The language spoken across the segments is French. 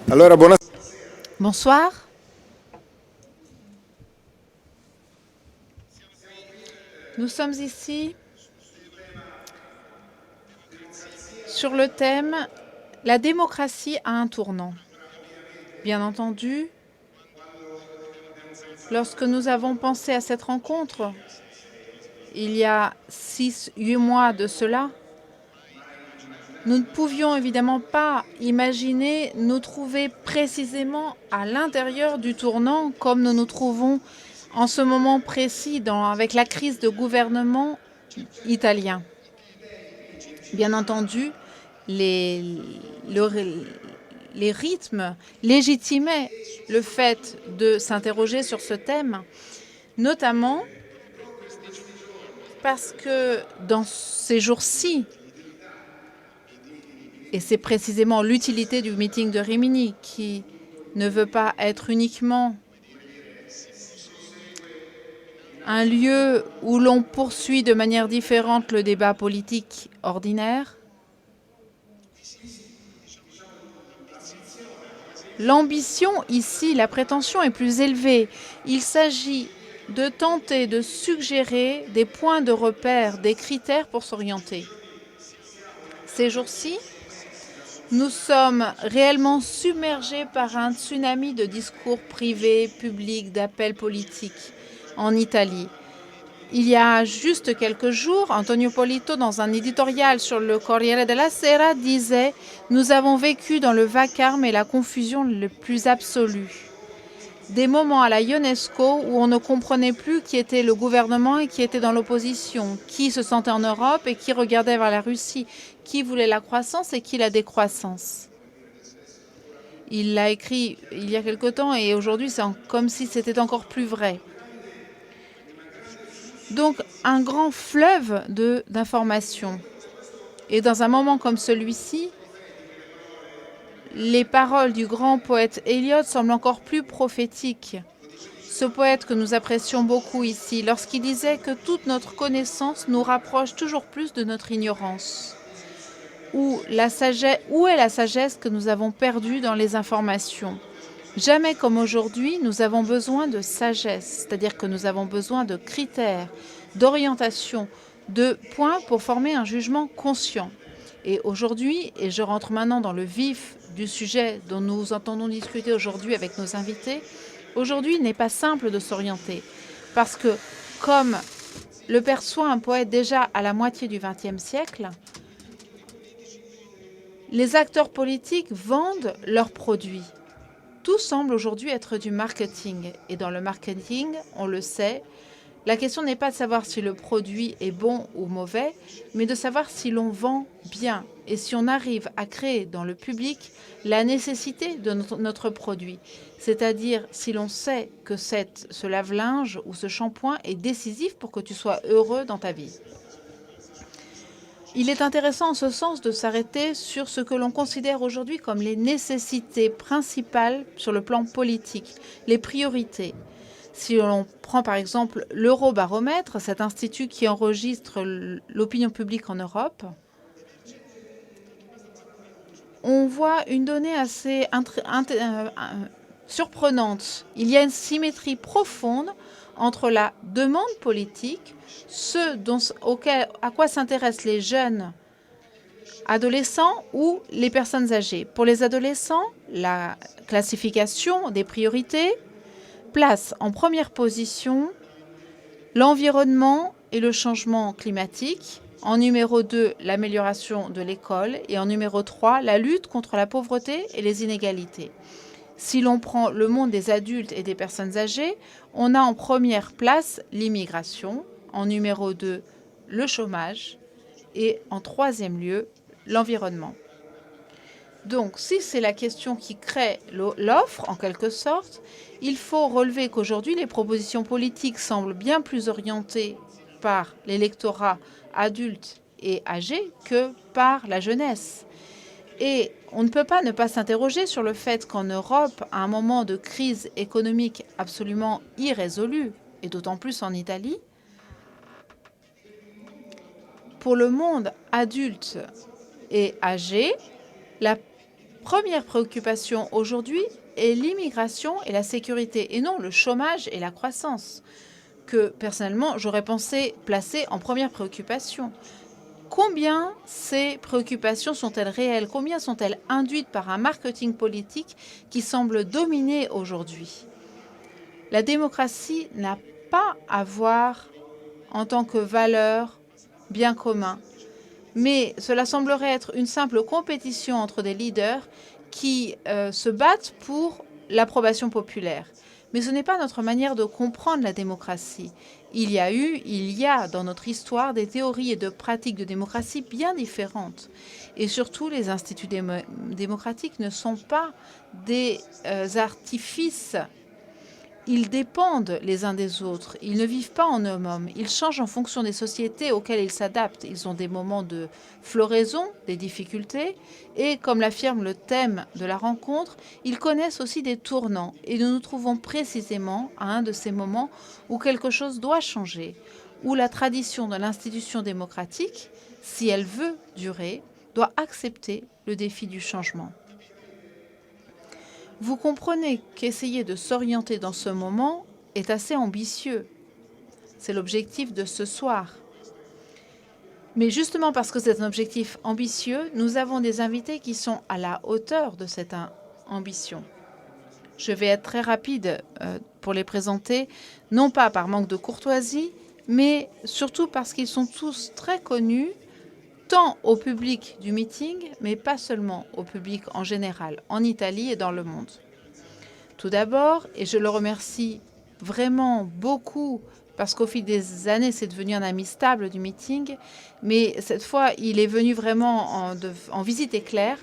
Allora, Bonsoir. Nous sommes ici sur le thème « La démocratie a un tournant ». Bien entendu, lorsque nous avons pensé à cette rencontre, il y a 6-8 mois de cela, nous ne pouvions évidemment pas imaginer nous trouver précisément à l'intérieur du tournant comme nous nous trouvons en ce moment précis avec la crise de gouvernement italien. Bien entendu, les rythmes légitimaient le fait de s'interroger sur ce thème, notamment parce que dans ces jours-ci, et c'est précisément l'utilité du meeting de Rimini qui ne veut pas être uniquement un lieu où l'on poursuit de manière différente le débat politique ordinaire. L'ambition ici, la prétention est plus élevée. Il s'agit de tenter de suggérer des points de repère, des critères pour s'orienter. Ces jours-ci, nous sommes réellement submergés par un tsunami de discours privés, publics, d'appels politiques en Italie. Il y a juste quelques jours, Antonio Polito, dans un éditorial sur le Corriere della Sera, disait « Nous avons vécu dans le vacarme et la confusion le plus absolue. Des moments à la Ionesco où on ne comprenait plus qui était le gouvernement et qui était dans l'opposition, qui se sentait en Europe et qui regardait vers la Russie, qui voulait la croissance et qui la décroissance. » Il l'a écrit il y a quelque temps et aujourd'hui c'est comme si c'était encore plus vrai. Donc un grand fleuve d'informations. Et dans un moment comme celui-ci, les paroles du grand poète Eliot semblent encore plus prophétiques. Ce poète que nous apprécions beaucoup ici, lorsqu'il disait que toute notre connaissance nous rapproche toujours plus de notre ignorance. Où est la sagesse que nous avons perdue dans les informations? Jamais comme aujourd'hui, nous avons besoin de sagesse, c'est-à-dire que nous avons besoin de critères, d'orientation, de points pour former un jugement conscient. Et aujourd'hui, et je rentre maintenant dans le vif du sujet dont nous entendons discuter aujourd'hui avec nos invités, aujourd'hui, il n'est pas simple de s'orienter. Parce que, comme le perçoit un poète déjà à la moitié du XXe siècle, les acteurs politiques vendent leurs produits. Tout semble aujourd'hui être du marketing. Et dans le marketing, on le sait, la question n'est pas de savoir si le produit est bon ou mauvais, mais de savoir si l'on vend bien et si on arrive à créer dans le public la nécessité de notre produit. C'est-à-dire si l'on sait que ce lave-linge ou ce shampoing est décisif pour que tu sois heureux dans ta vie. Il est intéressant en ce sens de s'arrêter sur ce que l'on considère aujourd'hui comme les nécessités principales sur le plan politique, les priorités. Si l'on prend par exemple l'Eurobaromètre, cet institut qui enregistre l'opinion publique en Europe, on voit une donnée assez surprenante. Il y a une symétrie profonde entre la demande politique, à quoi s'intéressent les jeunes adolescents ou les personnes âgées. Pour les adolescents, la classification des priorités place en première position l'environnement et le changement climatique, en numéro 2, l'amélioration de l'école et en numéro 3, la lutte contre la pauvreté et les inégalités. Si l'on prend le monde des adultes et des personnes âgées, on a en première place l'immigration, en numéro 2, le chômage et en troisième lieu, l'environnement. Donc, si c'est la question qui crée l'offre, en quelque sorte, il faut relever qu'aujourd'hui, les propositions politiques semblent bien plus orientées par l'électorat adulte et âgé que par la jeunesse. Et on ne peut pas ne pas s'interroger sur le fait qu'en Europe, à un moment de crise économique absolument irrésolue, et d'autant plus en Italie, pour le monde adulte et âgé, la première préoccupation aujourd'hui est l'immigration et la sécurité, et non le chômage et la croissance, que personnellement j'aurais pensé placer en première préoccupation. Combien ces préoccupations sont-elles réelles? Combien sont-elles induites par un marketing politique qui semble dominer aujourd'hui? La démocratie n'a pas à voir en tant que valeur bien commun, mais cela semblerait être une simple compétition entre des leaders qui se battent pour l'approbation populaire. Mais ce n'est pas notre manière de comprendre la démocratie. Il y a dans notre histoire des théories et de pratiques de démocratie bien différentes. Et surtout, les instituts démocratiques ne sont pas des artifices. Ils dépendent les uns des autres. Ils ne vivent pas en eux-mêmes. Ils changent en fonction des sociétés auxquelles ils s'adaptent. Ils ont des moments de floraison, des difficultés. Et comme l'affirme le thème de la rencontre, ils connaissent aussi des tournants. Et nous nous trouvons précisément à un de ces moments où quelque chose doit changer, où la tradition de l'institution démocratique, si elle veut durer, doit accepter le défi du changement. Vous comprenez qu'essayer de s'orienter dans ce moment est assez ambitieux. C'est l'objectif de ce soir. Mais justement parce que c'est un objectif ambitieux, nous avons des invités qui sont à la hauteur de cette ambition. Je vais être très rapide pour les présenter, non pas par manque de courtoisie, mais surtout parce qu'ils sont tous très connus, tant au public du meeting, mais pas seulement au public en général, en Italie et dans le monde. Tout d'abord, et je le remercie vraiment beaucoup, parce qu'au fil des années, c'est devenu un ami stable du meeting, mais cette fois, il est venu vraiment en visite éclair,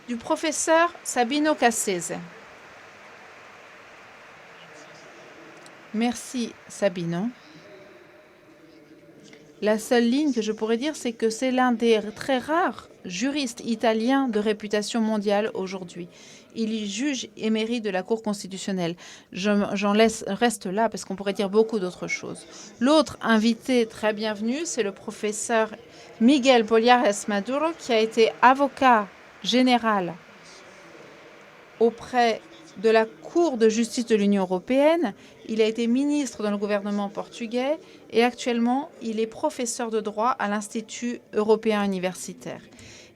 du professeur Sabino Cassese. Merci Sabino. La seule ligne que je pourrais dire, c'est que c'est l'un des très rares juristes italiens de réputation mondiale aujourd'hui. Il est juge émérite de la Cour constitutionnelle. Reste là parce qu'on pourrait dire beaucoup d'autres choses. L'autre invité très bienvenu, c'est le professeur Miguel Poliares Maduro, qui a été avocat général auprès de la Cour de justice de l'Union européenne. Il a été ministre dans le gouvernement portugais et actuellement, il est professeur de droit à l'Institut européen universitaire.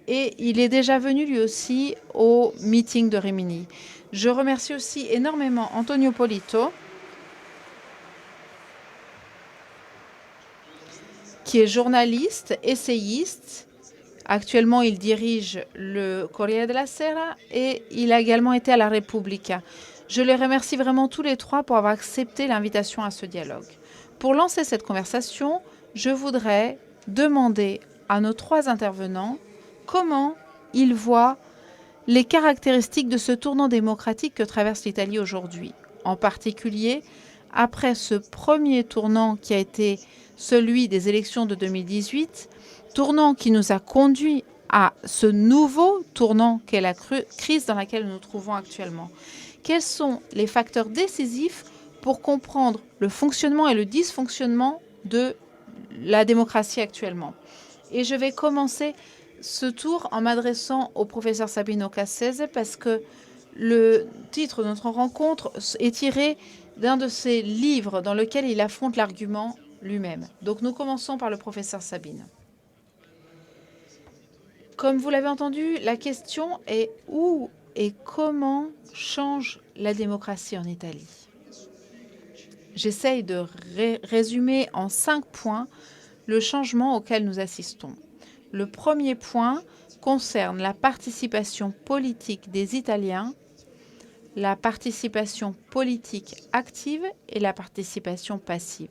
Et il est déjà venu lui aussi au meeting de Rimini. Je remercie aussi énormément Antonio Polito, qui est journaliste, essayiste. Actuellement, il dirige le Corriere della Sera et il a également été à la Repubblica. Je les remercie vraiment tous les trois pour avoir accepté l'invitation à ce dialogue. Pour lancer cette conversation, je voudrais demander à nos trois intervenants comment ils voient les caractéristiques de ce tournant démocratique que traverse l'Italie aujourd'hui. En particulier, après ce premier tournant qui a été celui des élections de 2018, tournant qui nous a conduit à ce nouveau tournant qu'est la crise dans laquelle nous nous trouvons actuellement. Quels sont les facteurs décisifs pour comprendre le fonctionnement et le dysfonctionnement de la démocratie actuellement? Et je vais commencer ce tour en m'adressant au professeur Sabino Cassese parce que le titre de notre rencontre est tiré d'un de ses livres dans lequel il affronte l'argument lui-même. Donc nous commençons par le professeur Sabino. Comme vous l'avez entendu, la question est où et comment change la démocratie en Italie. J'essaye de résumer en 5 points le changement auquel nous assistons. Le premier point concerne la participation politique des Italiens, la participation politique active et la participation passive.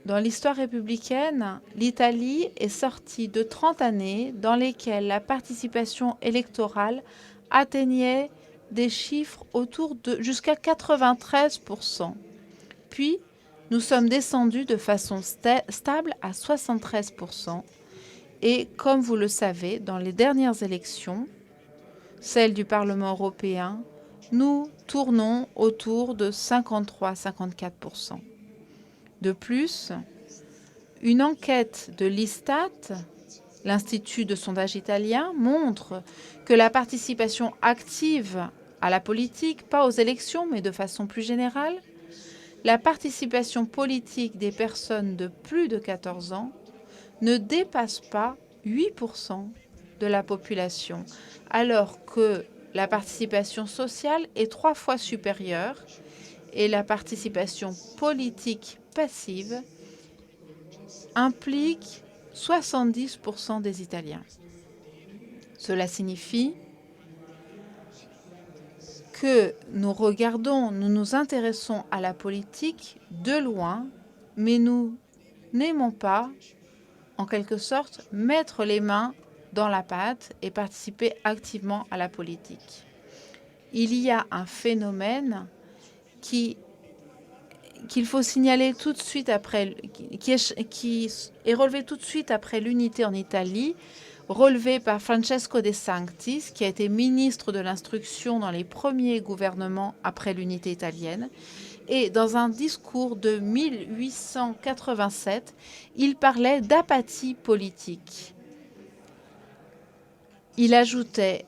Dans l'histoire républicaine, l'Italie est sortie de 30 années dans lesquelles la participation électorale atteignait des chiffres autour de jusqu'à 93%. Puis, nous sommes descendus de façon stable à 73%. Et comme vous le savez, dans les dernières élections, celles du Parlement européen, nous tournons autour de 53-54%. De plus, une enquête de l'Istat L'Institut de sondage italien montre que la participation active à la politique, pas aux élections, mais de façon plus générale, la participation politique des personnes de plus de 14 ans ne dépasse pas 8% de la population, alors que la participation sociale est 3 fois supérieure et la participation politique passive implique 70% des Italiens. Cela signifie que nous nous intéressons à la politique de loin, mais nous n'aimons pas, en quelque sorte, mettre les mains dans la pâte et participer activement à la politique. Il y a un phénomène qu'il faut signaler tout de suite après, qui est relevé tout de suite après l'unité en Italie, relevé par Francesco De Sanctis, qui a été ministre de l'Instruction dans les premiers gouvernements après l'unité italienne. Et dans un discours de 1887, il parlait d'apathie politique. Il ajoutait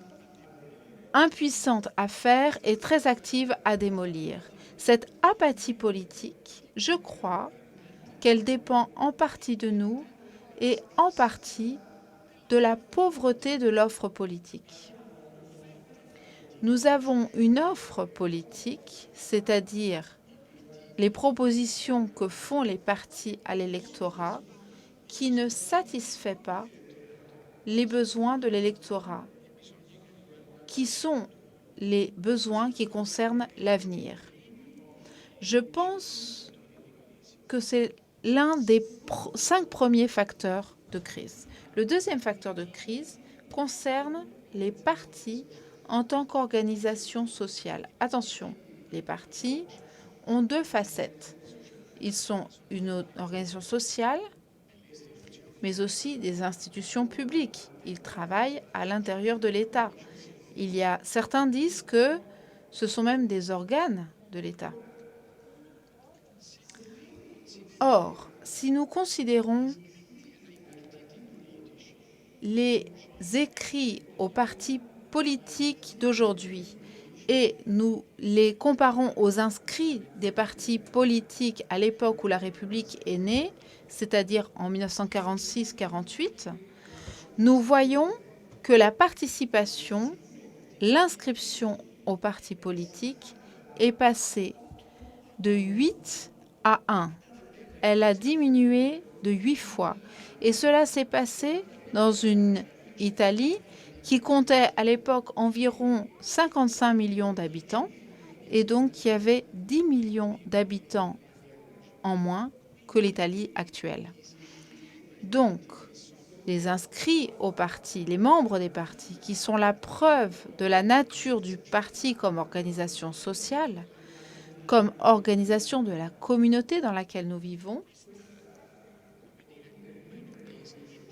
« impuissante à faire et très active à démolir ». Cette apathie politique, je crois qu'elle dépend en partie de nous et en partie de la pauvreté de l'offre politique. Nous avons une offre politique, c'est-à-dire les propositions que font les partis à l'électorat, qui ne satisfait pas les besoins de l'électorat, qui sont les besoins qui concernent l'avenir. Je pense que c'est l'un des 5 premiers facteurs de crise. Le deuxième facteur de crise concerne les partis en tant qu'organisation sociale. Attention, les partis ont 2 facettes. Ils sont une organisation sociale, mais aussi des institutions publiques. Ils travaillent à l'intérieur de l'État. Certains disent que ce sont même des organes de l'État. Or, si nous considérons les écrits aux partis politiques d'aujourd'hui et nous les comparons aux inscrits des partis politiques à l'époque où la République est née, c'est-à-dire en 1946-48, nous voyons que la participation, l'inscription aux partis politiques est passée de 8 à 1. Elle a diminué de 8 fois. Et cela s'est passé dans une Italie qui comptait à l'époque environ 55 millions d'habitants et donc qui avait 10 millions d'habitants en moins que l'Italie actuelle. Donc, les inscrits au parti, les membres des partis, qui sont la preuve de la nature du parti comme organisation sociale, comme organisation de la communauté dans laquelle nous vivons,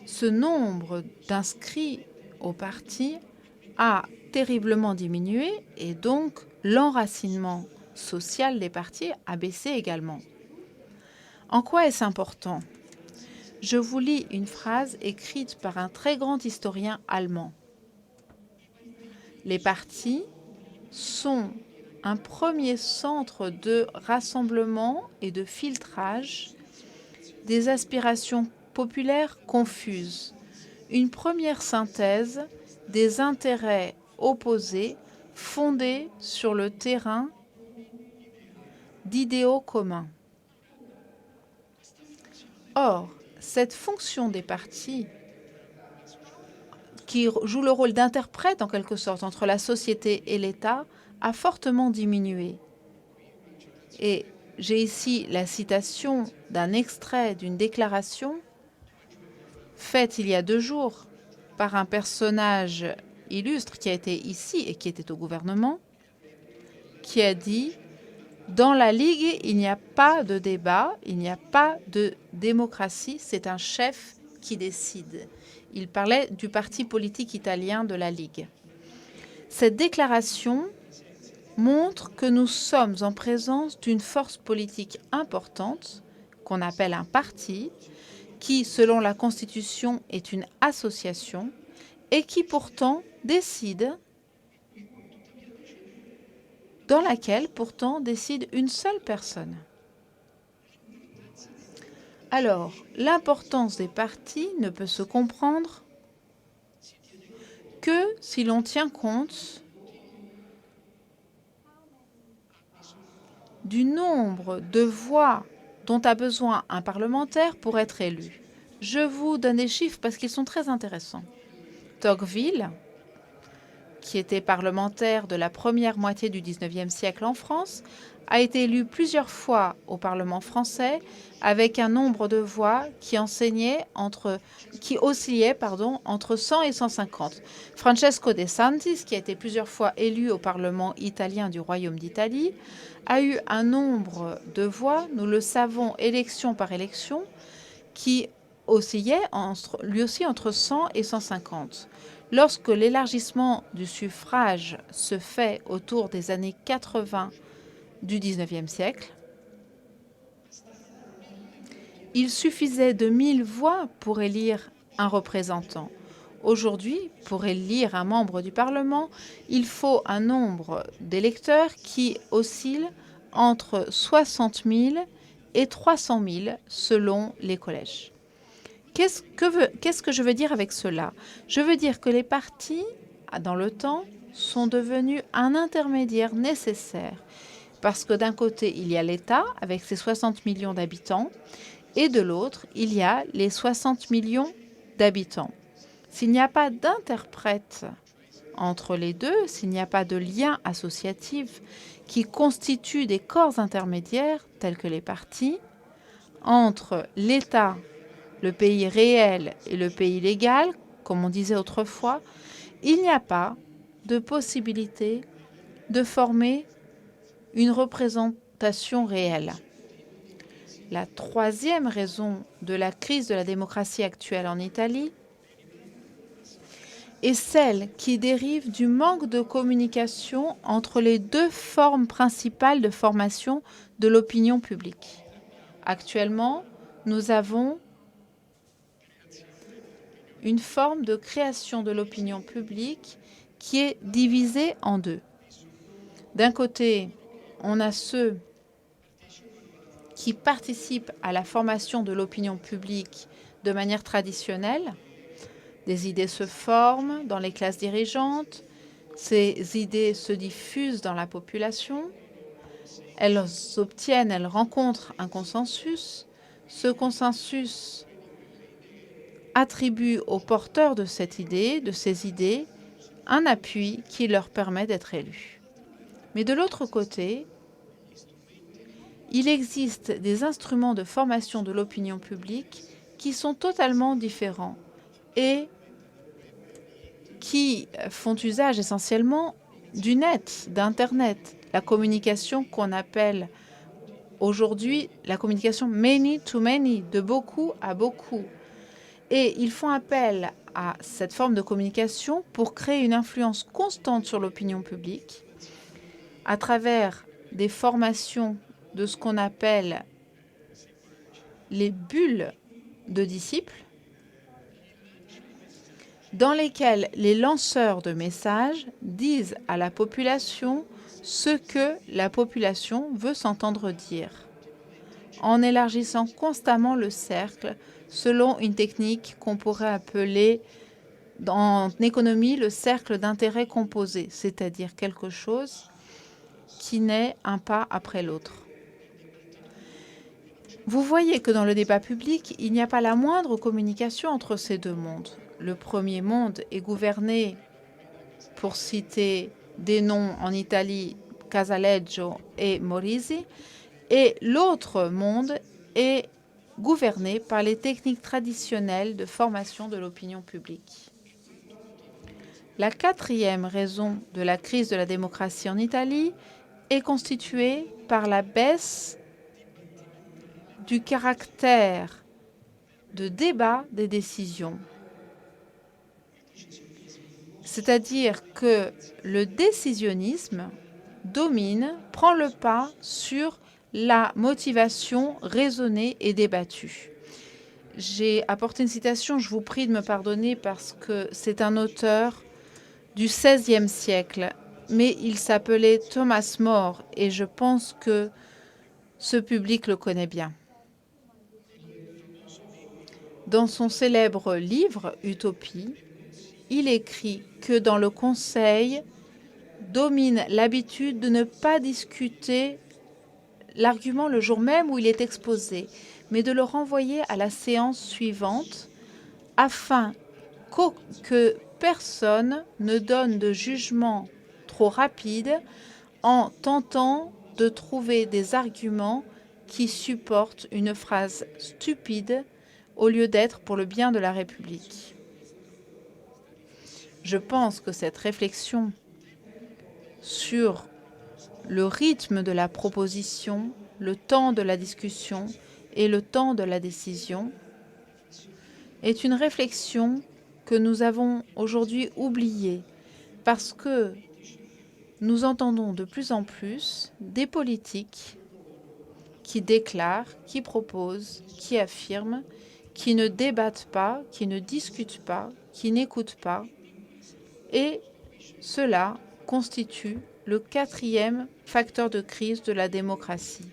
ce nombre d'inscrits au parti a terriblement diminué et donc l'enracinement social des partis a baissé également. En quoi est-ce important ? Je vous lis une phrase écrite par un très grand historien allemand. Les partis sont un premier centre de rassemblement et de filtrage des aspirations populaires confuses, une première synthèse des intérêts opposés fondés sur le terrain d'idéaux communs. Or, cette fonction des partis, qui joue le rôle d'interprète en quelque sorte entre la société et l'État, a fortement diminué. Et j'ai ici la citation d'un extrait d'une déclaration faite il y a 2 jours par un personnage illustre qui a été ici et qui était au gouvernement, qui a dit « Dans la Ligue, il n'y a pas de débat, il n'y a pas de démocratie, c'est un chef qui décide. » Il parlait du parti politique italien de la Ligue. Cette déclaration montre que nous sommes en présence d'une force politique importante, qu'on appelle un parti, qui, selon la Constitution, est une association et qui pourtant décide, dans laquelle pourtant décide une seule personne. Alors, l'importance des partis ne peut se comprendre que si l'on tient compte du nombre de voix dont a besoin un parlementaire pour être élu. Je vous donne des chiffres parce qu'ils sont très intéressants. Tocqueville, qui était parlementaire de la première moitié du XIXe siècle en France, a été élu plusieurs fois au Parlement français avec un nombre de voix qui oscillait entre 100 et 150. Francesco De Santis, qui a été plusieurs fois élu au Parlement italien du Royaume d'Italie, a eu un nombre de voix, nous le savons élection par élection, qui oscillait lui aussi entre 100 et 150. Lorsque l'élargissement du suffrage se fait autour des années 80 du XIXe siècle, il suffisait de 1000 voix pour élire un représentant. Aujourd'hui, pour élire un membre du Parlement, il faut un nombre d'électeurs qui oscille entre 60 000 et 300 000 selon les collèges. Qu'est-ce que je veux dire avec cela? Je veux dire que les partis, dans le temps, sont devenus un intermédiaire nécessaire. Parce que d'un côté, il y a l'État, avec ses 60 millions d'habitants, et de l'autre, il y a les 60 millions d'habitants. S'il n'y a pas d'interprète entre les deux, s'il n'y a pas de lien associatif qui constitue des corps intermédiaires, tels que les partis, entre l'État, le pays réel et le pays légal, comme on disait autrefois, il n'y a pas de possibilité de former une représentation réelle. La troisième raison de la crise de la démocratie actuelle en Italie est celle qui dérive du manque de communication entre les deux formes principales de formation de l'opinion publique. Actuellement, nous avons une forme de création de l'opinion publique qui est divisée en deux. D'un côté, on a ceux qui participent à la formation de l'opinion publique de manière traditionnelle. Des idées se forment dans les classes dirigeantes, ces idées se diffusent dans la population, elles rencontrent un consensus, ce consensus attribue aux porteurs de cette idée, de ces idées, un appui qui leur permet d'être élus. Mais de l'autre côté, il existe des instruments de formation de l'opinion publique qui sont totalement différents et qui font usage essentiellement du net, d'Internet, la communication qu'on appelle aujourd'hui la communication many to many, de beaucoup à beaucoup. Et ils font appel à cette forme de communication pour créer une influence constante sur l'opinion publique à travers des formations de ce qu'on appelle les bulles de disciples, dans lesquelles les lanceurs de messages disent à la population ce que la population veut s'entendre dire, en élargissant constamment le cercle selon une technique qu'on pourrait appeler en économie le cercle d'intérêt composé, c'est-à-dire quelque chose qui naît un pas après l'autre. Vous voyez que dans le débat public, il n'y a pas la moindre communication entre ces deux mondes. Le premier monde est gouverné, pour citer des noms en Italie, Casaleggio et Morisi, et l'autre monde est gouverné par les techniques traditionnelles de formation de l'opinion publique. La quatrième raison de la crise de la démocratie en Italie est constituée par la baisse du caractère de débat des décisions. C'est-à-dire que le décisionnisme domine, prend le pas sur la motivation raisonnée et débattue. J'ai apporté une citation, je vous prie de me pardonner parce que c'est un auteur du XVIe siècle, mais il s'appelait Thomas More et je pense que ce public le connaît bien. Dans son célèbre livre Utopie, il écrit que dans le Conseil domine l'habitude de ne pas discuter l'argument le jour même où il est exposé, mais de le renvoyer à la séance suivante afin que personne ne donne de jugement trop rapide en tentant de trouver des arguments qui supportent une phrase stupide au lieu d'être pour le bien de la République. Je pense que cette réflexion sur le rythme de la proposition, le temps de la discussion et le temps de la décision est une réflexion que nous avons aujourd'hui oubliée parce que nous entendons de plus en plus des politiques qui déclarent, qui proposent, qui affirment, qui ne débattent pas, qui ne discutent pas, qui n'écoutent pas. Et cela constitue le 4e facteur de crise de la démocratie.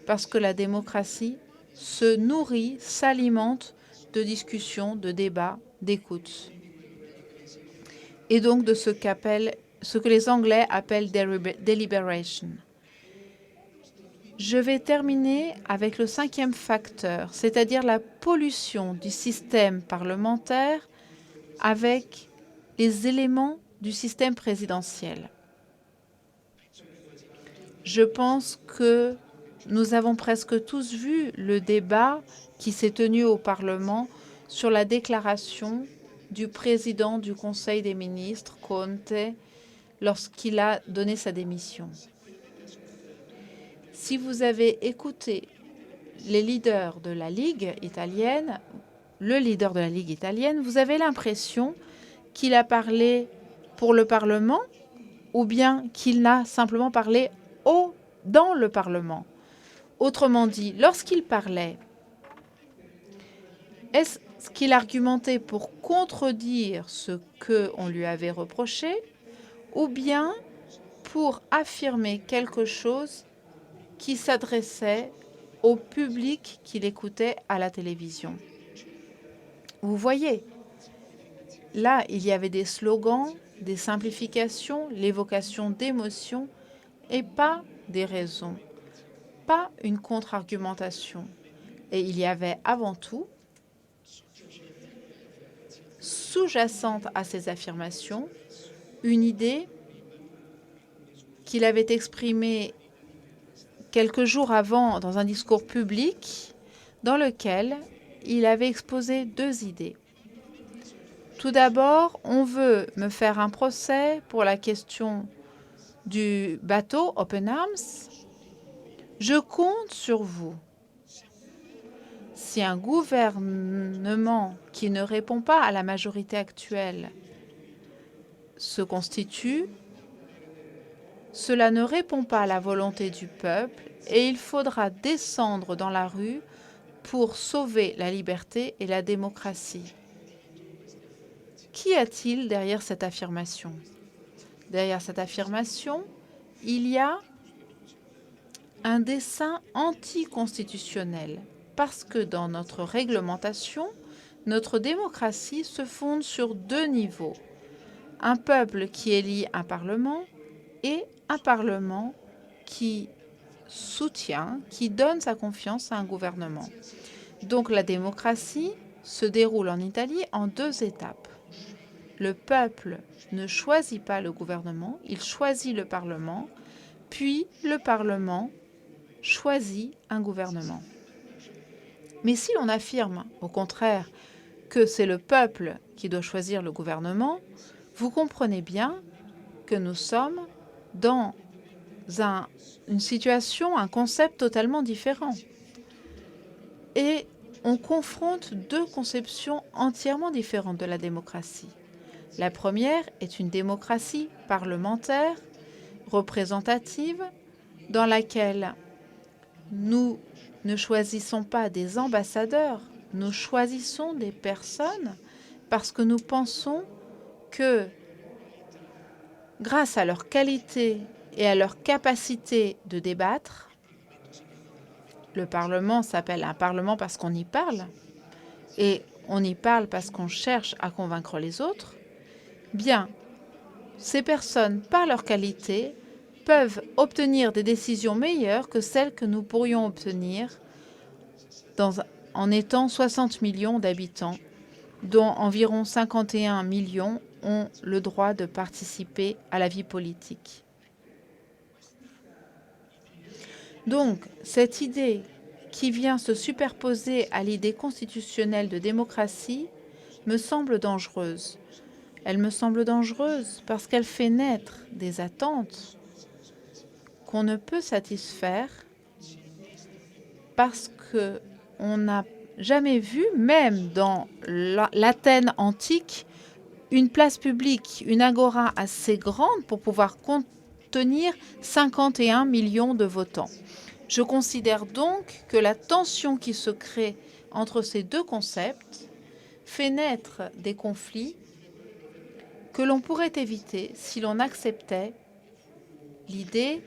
Parce que la démocratie se nourrit, s'alimente de discussions, de débats, d'écoute. Et donc de ce que les Anglais appellent deliberation. Je vais terminer avec le 5e facteur, c'est-à-dire la pollution du système parlementaire avec les éléments du système présidentiel. Je pense que nous avons presque tous vu le débat qui s'est tenu au Parlement sur la déclaration du président du Conseil des ministres, Conte, lorsqu'il a donné sa démission. Si vous avez écouté les leaders de la Ligue italienne, le leader de la Ligue italienne, vous avez l'impression qu'il a parlé pour le Parlement ou bien qu'il n'a simplement parlé dans le Parlement. Autrement dit, lorsqu'il parlait, est-ce qu'il argumentait pour contredire ce qu'on lui avait reproché ou bien pour affirmer quelque chose qui s'adressait au public qui l'écoutait à la télévision? Vous voyez, là, il y avait des slogans, des simplifications, l'évocation d'émotions et pas des raisons, pas une contre-argumentation. Et il y avait avant tout, sous-jacente à ces affirmations, une idée qu'il avait exprimée quelques jours avant dans un discours public dans lequel il avait exposé 2 idées. Tout d'abord, on veut me faire un procès pour la question du bateau Open Arms. Je compte sur vous. Si un gouvernement qui ne répond pas à la majorité actuelle se constitue, cela ne répond pas à la volonté du peuple et il faudra descendre dans la rue pour sauver la liberté et la démocratie. Qu'y a-t-il derrière cette affirmation? Derrière cette affirmation, il y a un dessein anticonstitutionnel, parce que dans notre réglementation, notre démocratie se fonde sur 2 niveaux. Un peuple qui élit un parlement et un parlement qui soutient, qui donne sa confiance à un gouvernement. Donc la démocratie se déroule en Italie en 2 étapes. Le peuple ne choisit pas le gouvernement, il choisit le Parlement, puis le Parlement choisit un gouvernement. Mais si l'on affirme, au contraire, que c'est le peuple qui doit choisir le gouvernement, vous comprenez bien que nous sommes dans une situation, un concept totalement différent. Et on confronte 2 conceptions entièrement différentes de la démocratie. La première est une démocratie parlementaire, représentative, dans laquelle nous ne choisissons pas des ambassadeurs, Nous choisissons des personnes parce que nous pensons que, grâce à leur qualité et à leur capacité de débattre, le Parlement s'appelle un Parlement parce qu'on y parle, et on y parle parce qu'on cherche à convaincre les autres, bien, ces personnes, par leur qualité, peuvent obtenir des décisions meilleures que celles que nous pourrions obtenir en étant 60 millions d'habitants, dont environ 51 millions ont le droit de participer à la vie politique. Donc, cette idée qui vient se superposer à l'idée constitutionnelle de démocratie me semble dangereuse. Elle me semble dangereuse parce qu'elle fait naître des attentes qu'on ne peut satisfaire parce qu'on n'a jamais vu, même dans l'Athènes antique, une place publique, une agora assez grande pour pouvoir contenir 51 millions de votants. Je considère donc que la tension qui se crée entre ces deux concepts fait naître des conflits que l'on pourrait éviter si l'on acceptait l'idée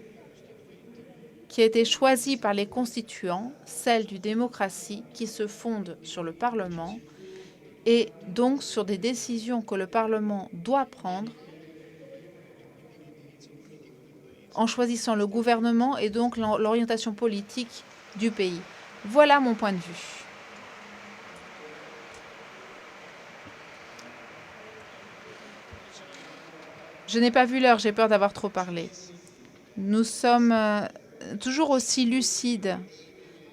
qui a été choisie par les constituants, celle d'une démocratie qui se fonde sur le Parlement et donc sur des décisions que le Parlement doit prendre en choisissant le gouvernement et donc l'orientation politique du pays. Voilà mon point de vue. Je n'ai pas vu l'heure, j'ai peur d'avoir trop parlé. Nous sommes toujours aussi lucides.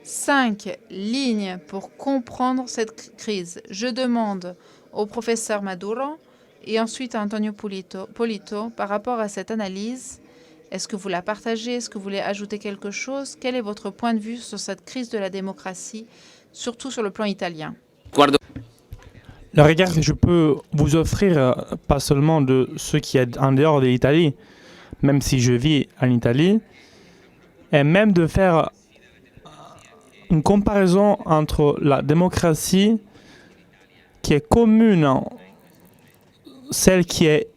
5 lignes pour comprendre cette crise. Je demande au professeur Maduro et ensuite à Antonio Polito par rapport à cette analyse. Est-ce que vous la partagez? Est-ce que vous voulez ajouter quelque chose? Quel est votre point de vue sur cette crise de la démocratie, surtout sur le plan italien? Le regard que je peux vous offrir, pas seulement de ce qui est en dehors de l'Italie, même si je vis en Italie, est même de faire une comparaison entre la démocratie qui est commune, celle qui est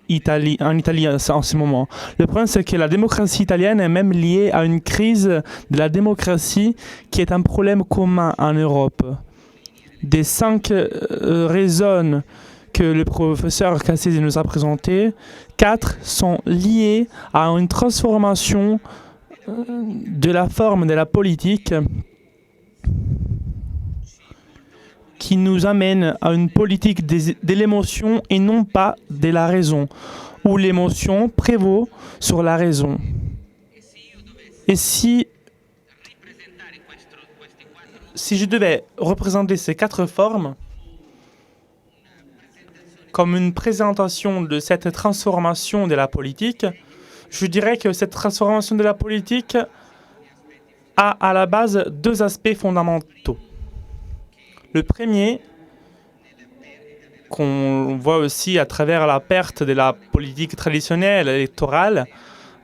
en Italie en ce moment. Le problème, c'est que la démocratie italienne est même liée à une crise de la démocratie qui est un problème commun en Europe. Des 5 raisons que le professeur Cassese nous a présentées, 4 sont liées à une transformation de la forme de la politique qui nous amène à une politique de l'émotion et non pas de la raison, où l'émotion prévaut sur la raison. Et si je devais représenter ces 4 formes comme une présentation de cette transformation de la politique, je dirais que cette transformation de la politique a à la base 2 aspects fondamentaux. Le premier, qu'on voit aussi à travers la perte de la politique traditionnelle électorale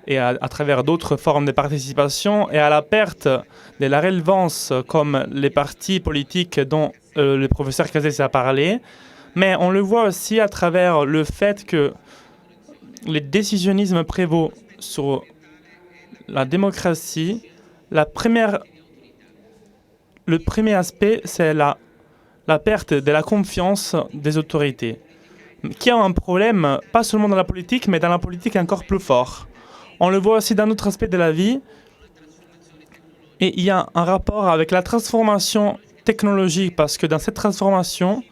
et à travers d'autres formes de participation, et à la perte de la relevance comme les partis politiques dont le professeur Cassese a parlé, mais on le voit aussi à travers le fait que le décisionnisme prévaut sur la démocratie. Le premier aspect, c'est la perte de la confiance des autorités, qui a un problème, pas seulement dans la politique, mais dans la politique encore plus fort. On le voit aussi dans d'autres aspects de la vie. Et il y a un rapport avec la transformation technologique, parce que dans cette transformation,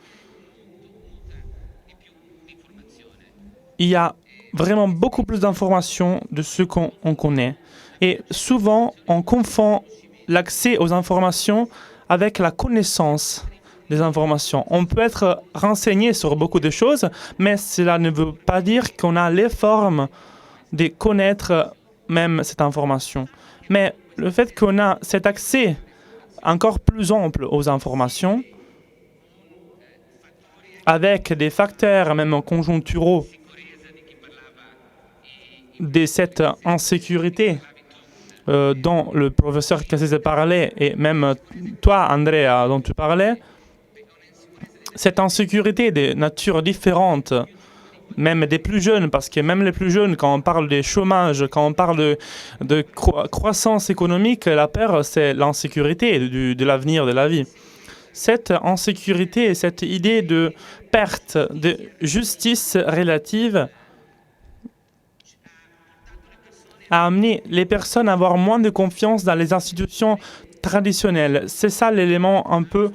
il y a vraiment beaucoup plus d'informations de ce qu'on connaît. Et souvent, on confond l'accès aux informations avec la connaissance des informations. On peut être renseigné sur beaucoup de choses, mais cela ne veut pas dire qu'on a les formes de connaître même cette information. Mais le fait qu'on a cet accès encore plus ample aux informations, avec des facteurs même conjoncturaux de cette insécurité dont le professeur Cassese parlait, et même toi, Andrea, dont tu parlais, cette insécurité de nature différente, même des plus jeunes, parce que même les plus jeunes, quand on parle de chômage, quand on parle de croissance économique, la peur, c'est l'insécurité de l'avenir de la vie. Cette insécurité et cette idée de perte de justice relative a amené les personnes à avoir moins de confiance dans les institutions traditionnelles. C'est ça l'élément un peu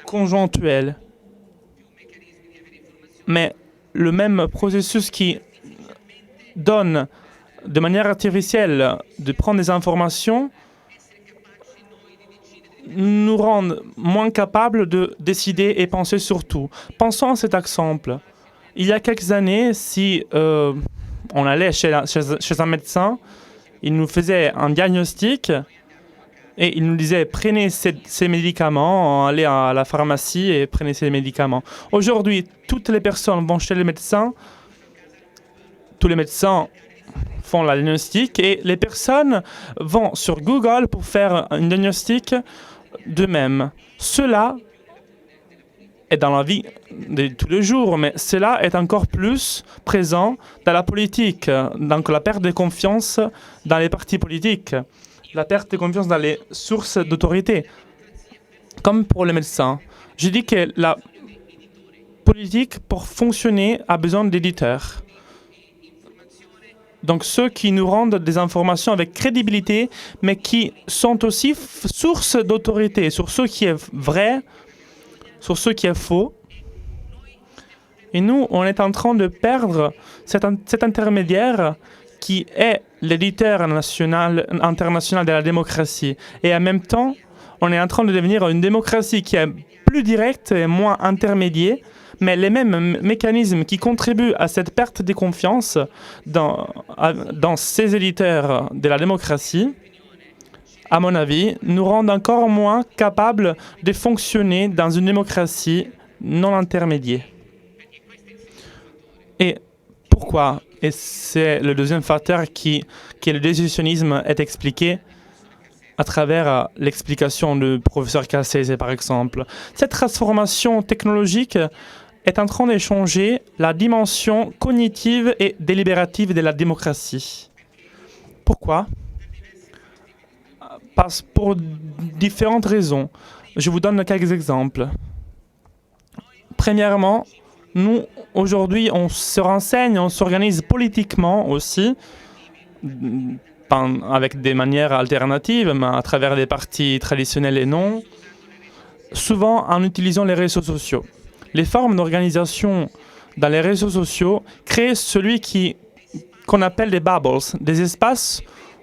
conjonctuel. Mais le même processus qui donne de manière artificielle de prendre des informations nous rend moins capables de décider et penser sur tout. Pensons à cet exemple. Il y a quelques années, si on allait chez un médecin, il nous faisait un diagnostic et il nous disait prenez ces médicaments, allez à la pharmacie et prenez ces médicaments. Aujourd'hui, toutes les personnes vont chez le médecin, tous les médecins font le diagnostic et les personnes vont sur Google pour faire un diagnostic d'eux-mêmes. Cela est dans la vie de tous les jours, mais cela est encore plus présent dans la politique. Donc la perte de confiance dans les partis politiques, la perte de confiance dans les sources d'autorité. Comme pour les médecins, je dis que la politique, pour fonctionner, a besoin d'éditeurs. Donc ceux qui nous rendent des informations avec crédibilité, mais qui sont aussi source d'autorité sur ce qui est vrai, sur ce qui est faux. Et nous, on est en train de perdre cet intermédiaire qui est l'éditeur international de la démocratie. Et en même temps, on est en train de devenir une démocratie qui est plus directe et moins intermédiaire, mais les mêmes mécanismes qui contribuent à cette perte de confiance dans ces éditeurs de la démocratie, à mon avis, nous rendent encore moins capables de fonctionner dans une démocratie non intermédiaire. Et pourquoi? Et c'est le deuxième facteur qui est le décisionnisme est expliqué à travers l'explication du professeur Cassese, par exemple. Cette transformation technologique est en train de changer la dimension cognitive et délibérative de la démocratie. Pourquoi? Pour différentes raisons. Je vous donne quelques exemples. Premièrement, nous, aujourd'hui, on se renseigne, on s'organise politiquement aussi, avec des manières alternatives, mais à travers des partis traditionnels et non, souvent en utilisant les réseaux sociaux. Les formes d'organisation dans les réseaux sociaux créent celui qu'on appelle des bubbles, des espaces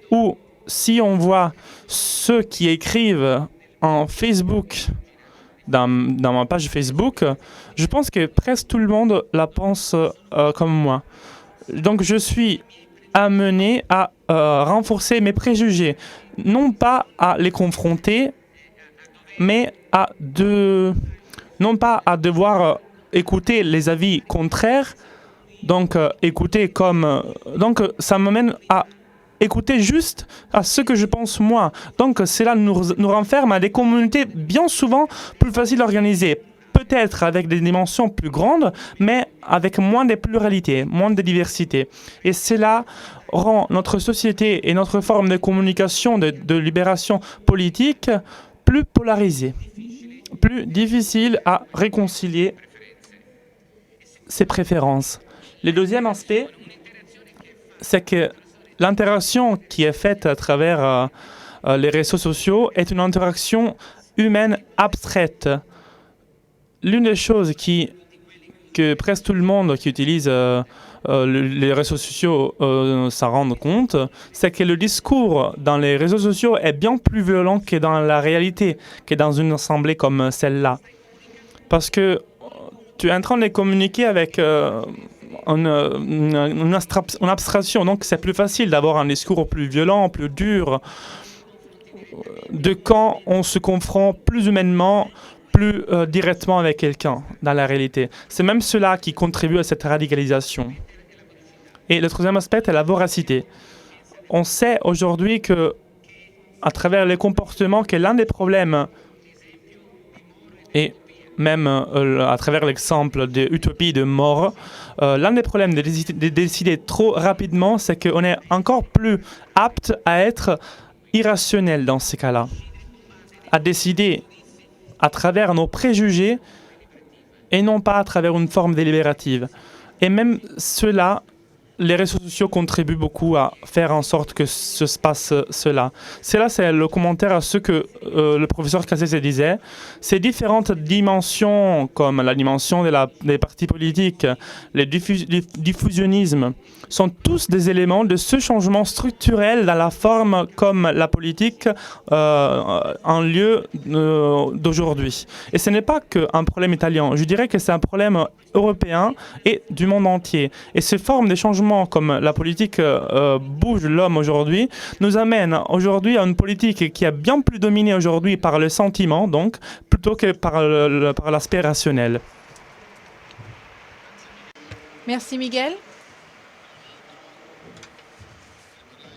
où, si on voit ceux qui écrivent en Facebook, dans ma page Facebook, je pense que presque tout le monde la pense comme moi. Donc je suis amené à renforcer mes préjugés, non pas à les confronter, mais non pas à devoir écouter les avis contraires, donc donc ça m'amène à écouter juste à ce que je pense moi. Donc cela nous renferme à des communautés bien souvent plus faciles à organiser, peut-être avec des dimensions plus grandes, mais avec moins de pluralité, moins de diversité. Et cela rend notre société et notre forme de communication, de libération politique plus polarisée, plus difficile à réconcilier ses préférences. Le deuxième aspect, c'est que l'interaction qui est faite à travers les réseaux sociaux est une interaction humaine abstraite. L'une des choses que presque tout le monde qui utilise les réseaux sociaux s'en rend compte, c'est que le discours dans les réseaux sociaux est bien plus violent que dans la réalité, que dans une assemblée comme celle-là. Parce que tu es en train de communiquer avec une abstraction, donc c'est plus facile d'avoir un discours plus violent, plus dur, de quand on se confronte plus humainement, plus directement avec quelqu'un dans la réalité. C'est même cela qui contribue à cette radicalisation. Et le troisième aspect est la voracité. On sait aujourd'hui que, à travers les comportements, que l'un des problèmes, et même à travers l'exemple de Utopie de mort, l'un des problèmes de décider trop rapidement, c'est qu'on est encore plus apte à être irrationnel dans ces cas-là, à décider à travers nos préjugés et non pas à travers une forme délibérative. Et même cela, les réseaux sociaux contribuent beaucoup à faire en sorte que se passe cela. Cela, c'est le commentaire à ce que le professeur Cassese disait. Ces différentes dimensions, comme la dimension des partis politiques, le diffusionnisme, sont tous des éléments de ce changement structurel dans la forme comme la politique en lieu d'aujourd'hui. Et ce n'est pas qu'un problème italien. Je dirais que c'est un problème européen et du monde entier. Et ces formes de changement comme la politique bouge l'homme aujourd'hui, nous amène aujourd'hui à une politique qui est bien plus dominée aujourd'hui par le sentiment, donc, plutôt que par l'aspect rationnel. Merci Miguel.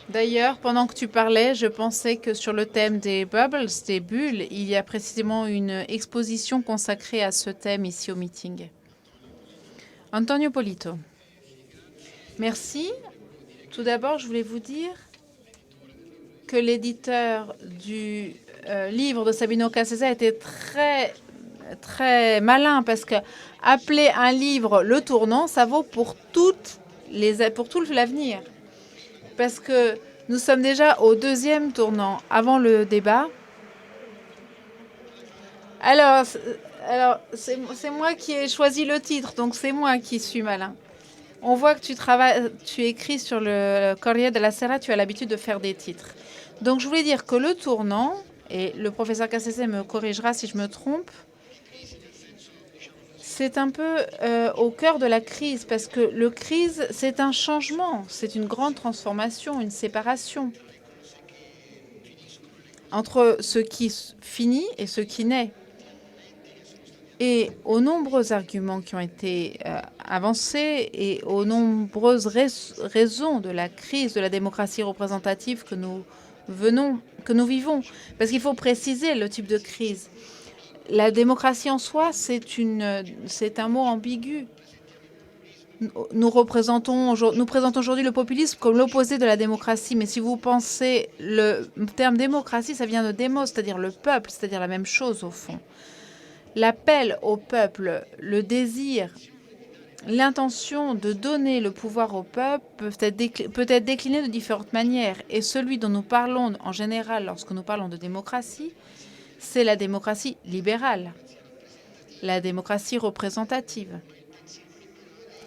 D'ailleurs, pendant que tu parlais, je pensais que sur le thème des bubbles, des bulles, il y a précisément une exposition consacrée à ce thème ici au meeting. Antonio Polito. Merci. Tout d'abord, je voulais vous dire que l'éditeur du livre de Sabino Cassese a été très malin parce que appeler un livre Le Tournant, ça vaut pour tout l'avenir. Parce que nous sommes déjà au 2e tournant avant le débat. Alors c'est moi qui ai choisi le titre, donc c'est moi qui suis malin. On voit que tu écris sur le Corriere della Sera, tu as l'habitude de faire des titres. Donc je voulais dire que le tournant, et le professeur Cassese me corrigera si je me trompe, c'est un peu au cœur de la crise, parce que le crise, c'est un changement, c'est une grande transformation, une séparation entre ce qui finit et ce qui naît. Et aux nombreux arguments qui ont été avancés et aux nombreuses raisons de la crise de la démocratie représentative que nous vivons, parce qu'il faut préciser le type de crise. La démocratie en soi, c'est un mot ambigu. Nous présentons aujourd'hui le populisme comme l'opposé de la démocratie. Mais si vous pensez, le terme démocratie, ça vient de démos, c'est-à-dire le peuple, c'est-à-dire la même chose au fond. L'appel au peuple, le désir, l'intention de donner le pouvoir au peuple peut être décliné de différentes manières. Et celui dont nous parlons en général lorsque nous parlons de démocratie, c'est la démocratie libérale, la démocratie représentative.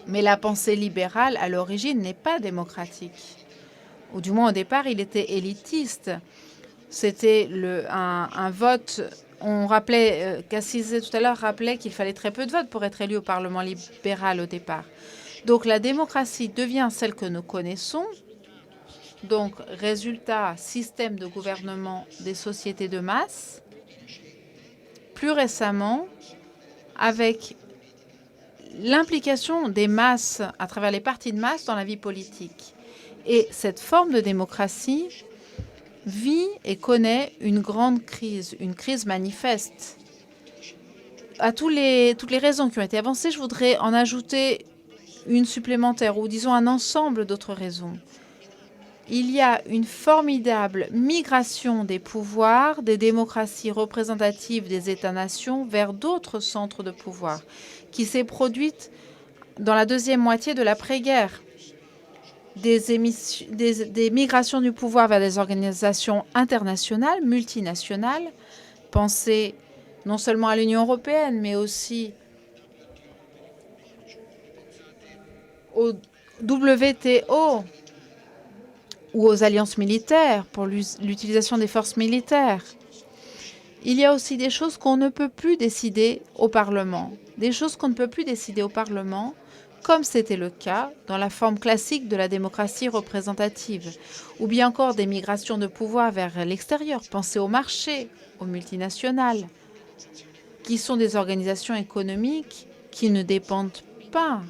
Mais la pensée libérale, à l'origine, n'est pas démocratique. Ou du moins, au départ, il était élitiste. C'était un vote. On rappelait, Cassese tout à l'heure rappelait qu'il fallait très peu de votes pour être élu au Parlement libéral au départ. Donc la démocratie devient celle que nous connaissons. Donc, résultat, système de gouvernement des sociétés de masse. Plus récemment, avec l'implication des masses à travers les partis de masse dans la vie politique. Et cette forme de démocratie vit et connaît une grande crise, une crise manifeste. À toutes les raisons qui ont été avancées, je voudrais en ajouter une supplémentaire, ou disons un ensemble d'autres raisons. Il y a une formidable migration des pouvoirs, des démocraties représentatives des États-nations vers d'autres centres de pouvoir, qui s'est produite dans la deuxième moitié de l'après-guerre. Des migrations du pouvoir vers des organisations internationales, multinationales. Pensez non seulement à l'Union européenne, mais aussi au WTO ou aux alliances militaires pour l'utilisation des forces militaires. Il y a aussi des choses qu'on ne peut plus décider au Parlement. Des choses qu'on ne peut plus décider au Parlement, comme c'était le cas dans la forme classique de la démocratie représentative, ou bien encore des migrations de pouvoir vers l'extérieur. Pensez aux marchés, aux multinationales, qui sont des organisations économiques qui ne dépendent pas,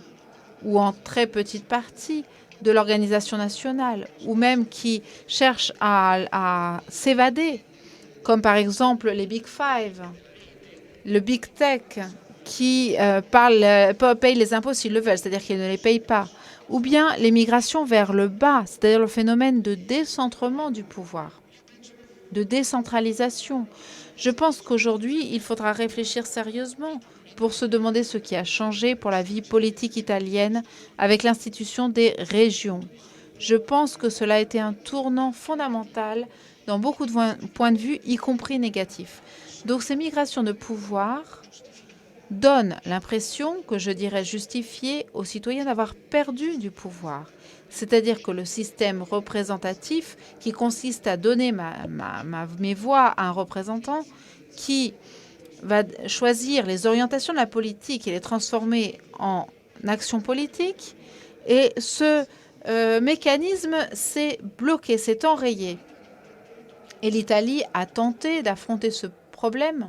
ou en très petite partie, de l'organisation nationale, ou même qui cherchent à s'évader, comme par exemple les Big Five. le big tech qui paye les impôts s'ils le veulent, c'est-à-dire qu'ils ne les payent pas, ou bien les migrations vers le bas, c'est-à-dire le phénomène de décentrement du pouvoir, de décentralisation. Je pense qu'aujourd'hui, il faudra réfléchir sérieusement pour se demander ce qui a changé pour la vie politique italienne avec l'institution des régions. Je pense que cela a été un tournant fondamental dans beaucoup de points de vue, y compris négatifs. Donc ces migrations de pouvoir donnent l'impression, que je dirais justifiée, aux citoyens d'avoir perdu du pouvoir. C'est-à-dire que le système représentatif, qui consiste à donner mes voix à un représentant, qui va choisir les orientations de la politique et les transformer en action politique, et ce mécanisme s'est bloqué, s'est enrayé. Et l'Italie a tenté d'affronter ce problème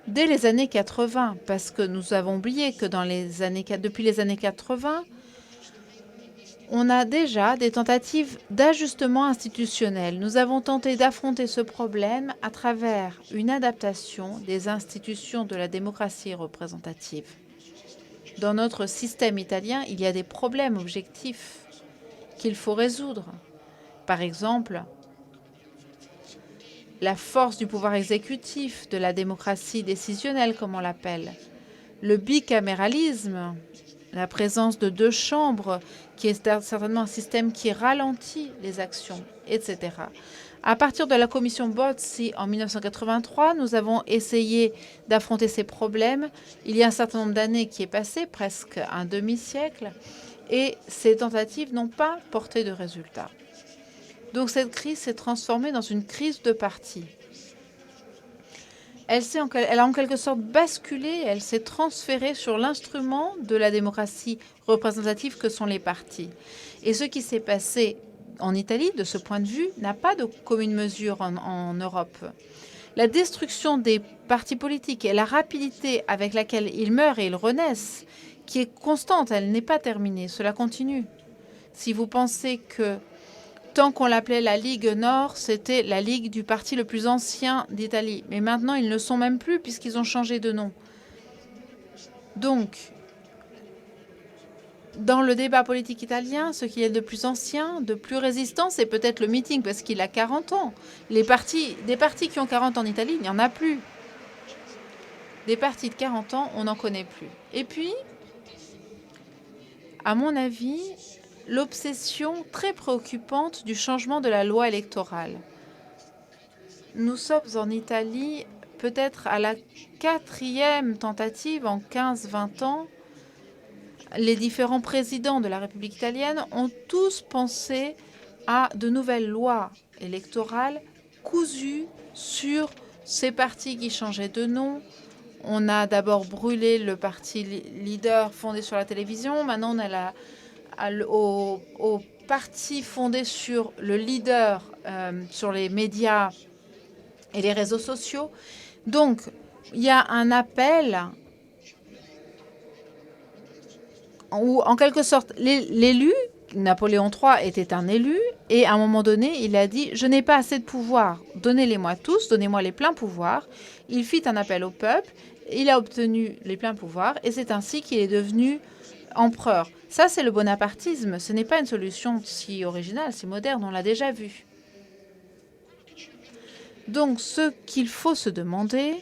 dès les années 80, parce que nous avons oublié que depuis les années 80, on a déjà des tentatives d'ajustement institutionnel. Nous avons tenté d'affronter ce problème à travers une adaptation des institutions de la démocratie représentative. Dans notre système italien, il y a des problèmes objectifs qu'il faut résoudre. Par exemple, la force du pouvoir exécutif, de la démocratie décisionnelle, comme on l'appelle, le bicaméralisme, la présence de 2 chambres, qui est certainement un système qui ralentit les actions, etc. À partir de la commission Bozzi en 1983, nous avons essayé d'affronter ces problèmes. Il y a un certain nombre d'années qui est passé, presque un demi-siècle, et ces tentatives n'ont pas porté de résultats. Donc cette crise s'est transformée dans une crise de parti. Elle a en quelque sorte basculé, elle s'est transférée sur l'instrument de la démocratie représentative que sont les partis. Et ce qui s'est passé en Italie, de ce point de vue, n'a pas de commune mesure en Europe. La destruction des partis politiques et la rapidité avec laquelle ils meurent et ils renaissent, qui est constante, elle n'est pas terminée, cela continue. Si vous pensez que tant qu'on l'appelait la Ligue Nord, c'était la Ligue du parti le plus ancien d'Italie. Mais maintenant, ils ne le sont même plus puisqu'ils ont changé de nom. Donc, dans le débat politique italien, ce qui est de plus ancien, de plus résistant, c'est peut-être le Meeting parce qu'il a 40 ans. Des partis qui ont 40 ans en Italie, il n'y en a plus. Des partis de 40 ans, on n'en connaît plus. Et puis, à mon avis, l'obsession très préoccupante du changement de la loi électorale. Nous sommes en Italie peut-être à la 4e tentative en 15-20 ans. Les différents présidents de la République italienne ont tous pensé à de nouvelles lois électorales cousues sur ces partis qui changeaient de nom. On a d'abord brûlé le parti leader fondé sur la télévision. Maintenant, on a au parti fondé sur le leader, sur les médias et les réseaux sociaux. Donc, il y a un appel où, en quelque sorte, l'élu, Napoléon III était un élu, et à un moment donné, il a dit « Je n'ai pas assez de pouvoir, donnez-les-moi tous, donnez-moi les pleins pouvoirs ». Il fit un appel au peuple, il a obtenu les pleins pouvoirs, et c'est ainsi qu'il est devenu empereur. Ça, c'est le bonapartisme. Ce n'est pas une solution si originale, si moderne, on l'a déjà vu. Donc, ce qu'il faut se demander,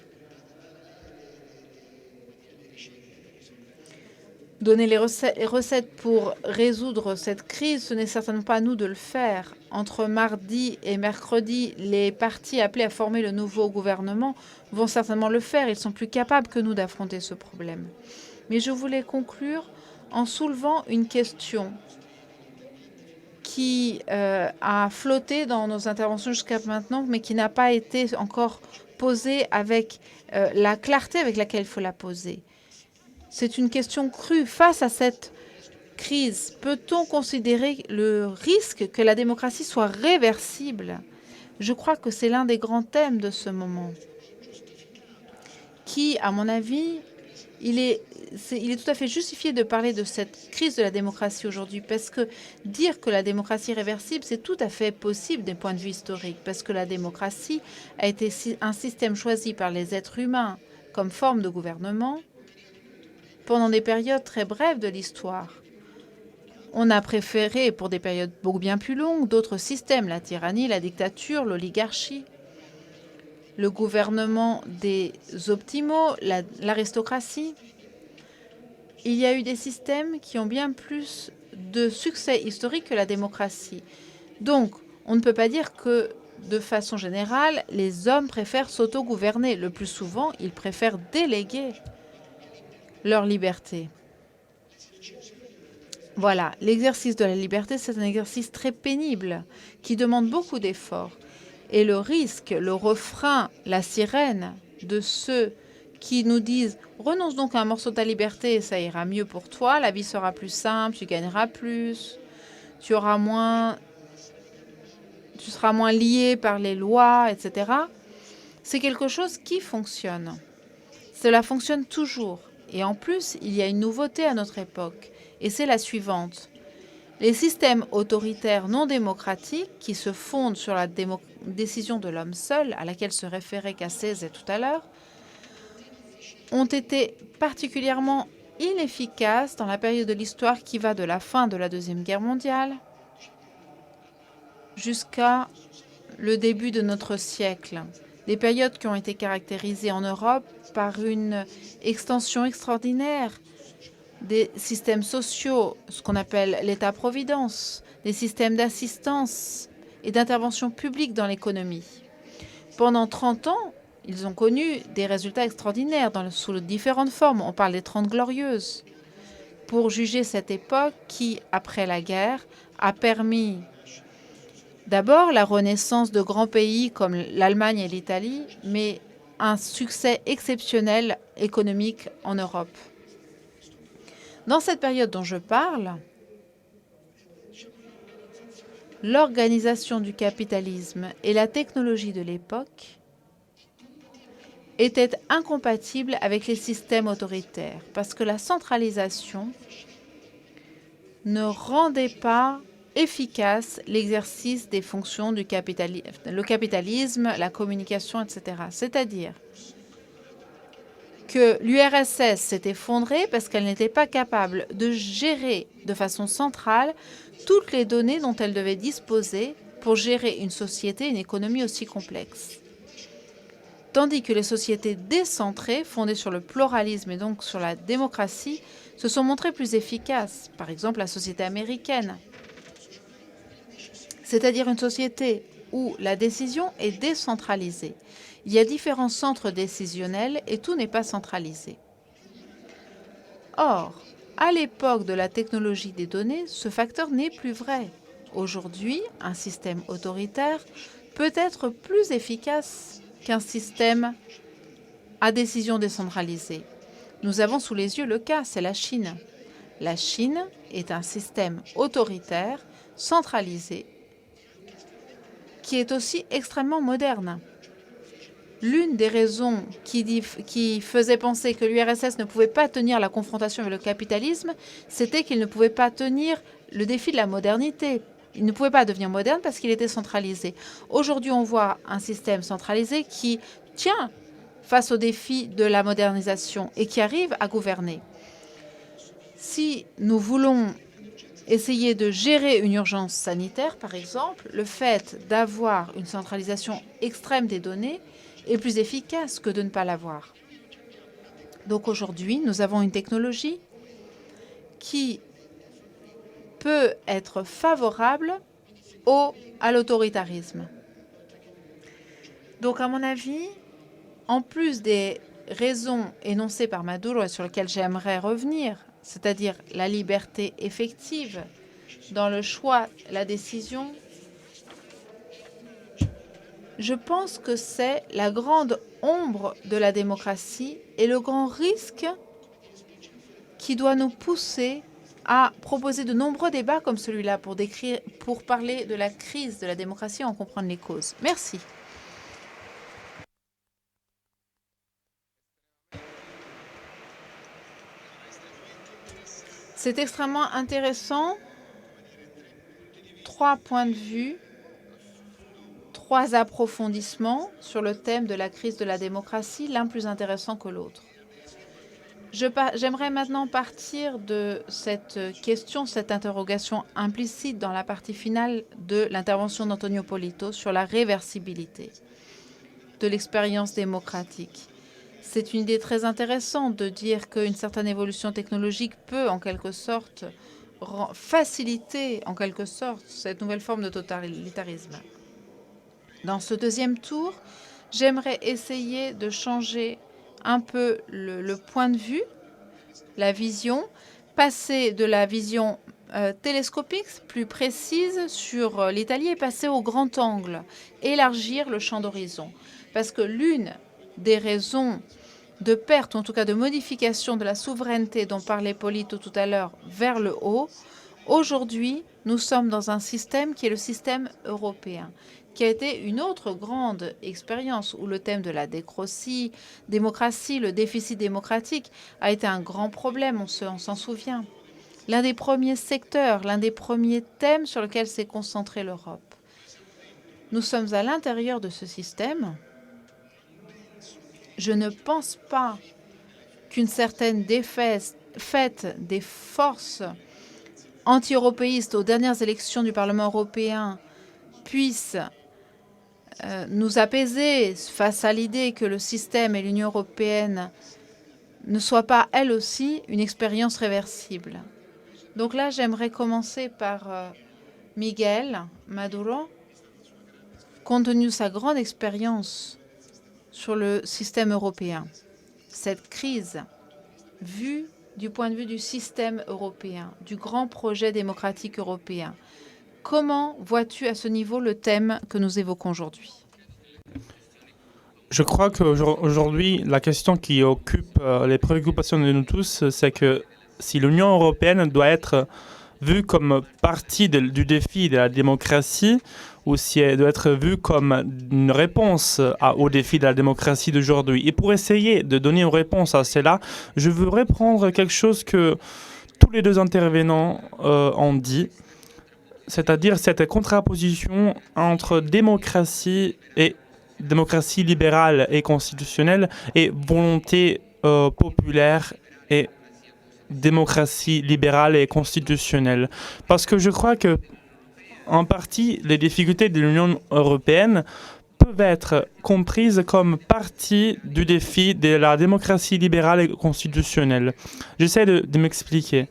donner les recettes pour résoudre cette crise, ce n'est certainement pas à nous de le faire. Entre mardi et mercredi, les partis appelés à former le nouveau gouvernement vont certainement le faire. Ils sont plus capables que nous d'affronter ce problème. Mais je voulais conclure en soulevant une question qui a flotté dans nos interventions jusqu'à maintenant, mais qui n'a pas été encore posée avec la clarté avec laquelle il faut la poser. C'est une question crue. Face à cette crise, peut-on considérer le risque que la démocratie soit réversible? Je crois que c'est l'un des grands thèmes de ce moment qui, à mon avis, il est tout à fait justifié de parler de cette crise de la démocratie aujourd'hui, parce que dire que la démocratie est réversible, c'est tout à fait possible d'un point de vue historique, parce que la démocratie a été un système choisi par les êtres humains comme forme de gouvernement pendant des périodes très brèves de l'histoire. On a préféré, pour des périodes beaucoup bien plus longues, d'autres systèmes, la tyrannie, la dictature, l'oligarchie, le gouvernement des optimaux, l'aristocratie. Il y a eu des systèmes qui ont bien plus de succès historique que la démocratie. Donc, on ne peut pas dire que, de façon générale, les hommes préfèrent s'auto-gouverner. Le plus souvent, ils préfèrent déléguer leur liberté. Voilà, l'exercice de la liberté, c'est un exercice très pénible, qui demande beaucoup d'efforts. Et le risque, le refrain, la sirène de ceux qui nous disent « renonce donc à un morceau de ta liberté et ça ira mieux pour toi, la vie sera plus simple, tu gagneras plus, tu seras moins lié par les lois, etc. » C'est quelque chose qui fonctionne. Cela fonctionne toujours. Et en plus, il y a une nouveauté à notre époque, et c'est la suivante. Les systèmes autoritaires non démocratiques, qui se fondent sur la décision de l'homme seul, à laquelle se référait Cassese tout à l'heure, ont été particulièrement inefficaces dans la période de l'histoire qui va de la fin de la Deuxième Guerre mondiale jusqu'à le début de notre siècle. Des périodes qui ont été caractérisées en Europe par une extension extraordinaire des systèmes sociaux, ce qu'on appelle l'État-providence, des systèmes d'assistance et d'intervention publique dans l'économie. Pendant 30 ans, ils ont connu des résultats extraordinaires sous différentes formes. On parle des 30 glorieuses. Pour juger cette époque qui, après la guerre, a permis d'abord la renaissance de grands pays comme l'Allemagne et l'Italie, mais un succès exceptionnel économique en Europe. Dans cette période dont je parle, l'organisation du capitalisme et la technologie de l'époque étaient incompatibles avec les systèmes autoritaires parce que la centralisation ne rendait pas efficace l'exercice des fonctions du capitalisme, le capitalisme, la communication, etc. C'est-à-dire que l'URSS s'est effondrée parce qu'elle n'était pas capable de gérer de façon centrale toutes les données dont elle devait disposer pour gérer une société, une économie aussi complexe. Tandis que les sociétés décentrées, fondées sur le pluralisme et donc sur la démocratie, se sont montrées plus efficaces. Par exemple, la société américaine, c'est-à-dire une société où la décision est décentralisée. Il y a différents centres décisionnels et tout n'est pas centralisé. Or, à l'époque de la technologie des données, ce facteur n'est plus vrai. Aujourd'hui, un système autoritaire peut être plus efficace qu'un système à décision décentralisée. Nous avons sous les yeux le cas, c'est la Chine. La Chine est un système autoritaire, centralisé, qui est aussi extrêmement moderne. L'une des raisons qui faisait penser que l'URSS ne pouvait pas tenir la confrontation avec le capitalisme, c'était qu'il ne pouvait pas tenir le défi de la modernité. Il ne pouvait pas devenir moderne parce qu'il était centralisé. Aujourd'hui, on voit un système centralisé qui tient face au défi de la modernisation et qui arrive à gouverner. Si nous voulons essayer de gérer une urgence sanitaire, par exemple, le fait d'avoir une centralisation extrême des données est plus efficace que de ne pas l'avoir. Donc aujourd'hui, nous avons une technologie qui peut être favorable à l'autoritarisme. Donc à mon avis, en plus des raisons énoncées par Maduro et sur lesquelles j'aimerais revenir, c'est-à-dire la liberté effective dans le choix, la décision, je pense que c'est la grande ombre de la démocratie et le grand risque qui doit nous pousser à proposer de nombreux débats comme celui-là pour parler de la crise de la démocratie et en comprendre les causes. Merci. C'est extrêmement intéressant. 3 points de vue, 3 approfondissements sur le thème de la crise de la démocratie, l'un plus intéressant que l'autre. J'aimerais maintenant partir de cette question, cette interrogation implicite dans la partie finale de l'intervention d'Antonio Polito sur la réversibilité de l'expérience démocratique. C'est une idée très intéressante de dire qu'une certaine évolution technologique peut, en quelque sorte, faciliter, en quelque sorte, cette nouvelle forme de totalitarisme. Dans ce deuxième tour, j'aimerais essayer de changer un peu le point de vue, la vision, passer de la vision télescopique, plus précise sur l'Italie et passer au grand angle, élargir le champ d'horizon. Parce que l'une des raisons de perte, ou en tout cas de modification de la souveraineté dont parlait Polito tout à l'heure vers le haut, aujourd'hui, nous sommes dans un système qui est le système européen, qui a été une autre grande expérience où le thème de la démocratie, le déficit démocratique a été un grand problème, on s'en souvient. L'un des premiers secteurs, l'un des premiers thèmes sur lesquels s'est concentrée l'Europe. Nous sommes à l'intérieur de ce système. Je ne pense pas qu'une certaine défaite des forces anti-européistes aux dernières élections du Parlement européen puisse nous apaiser face à l'idée que le système et l'Union européenne ne soient pas, elles aussi, une expérience réversible. Donc là, j'aimerais commencer par Miguel Maduro, compte tenu de sa grande expérience sur le système européen. Cette crise, vue du point de vue du système européen, du grand projet démocratique européen, comment vois-tu à ce niveau le thème que nous évoquons aujourd'hui? Je crois qu'aujourd'hui, la question qui occupe les préoccupations de nous tous, c'est que si l'Union européenne doit être vue comme partie du défi de la démocratie, ou si elle doit être vue comme une réponse au défi de la démocratie d'aujourd'hui. Et pour essayer de donner une réponse à cela, je veux reprendre quelque chose que tous les deux intervenants ont dit, c'est-à-dire cette contraposition entre démocratie libérale et constitutionnelle et volonté populaire et démocratie libérale et constitutionnelle. Parce que je crois que en partie, les difficultés de l'Union européenne peuvent être comprises comme partie du défi de la démocratie libérale et constitutionnelle. J'essaie de m'expliquer.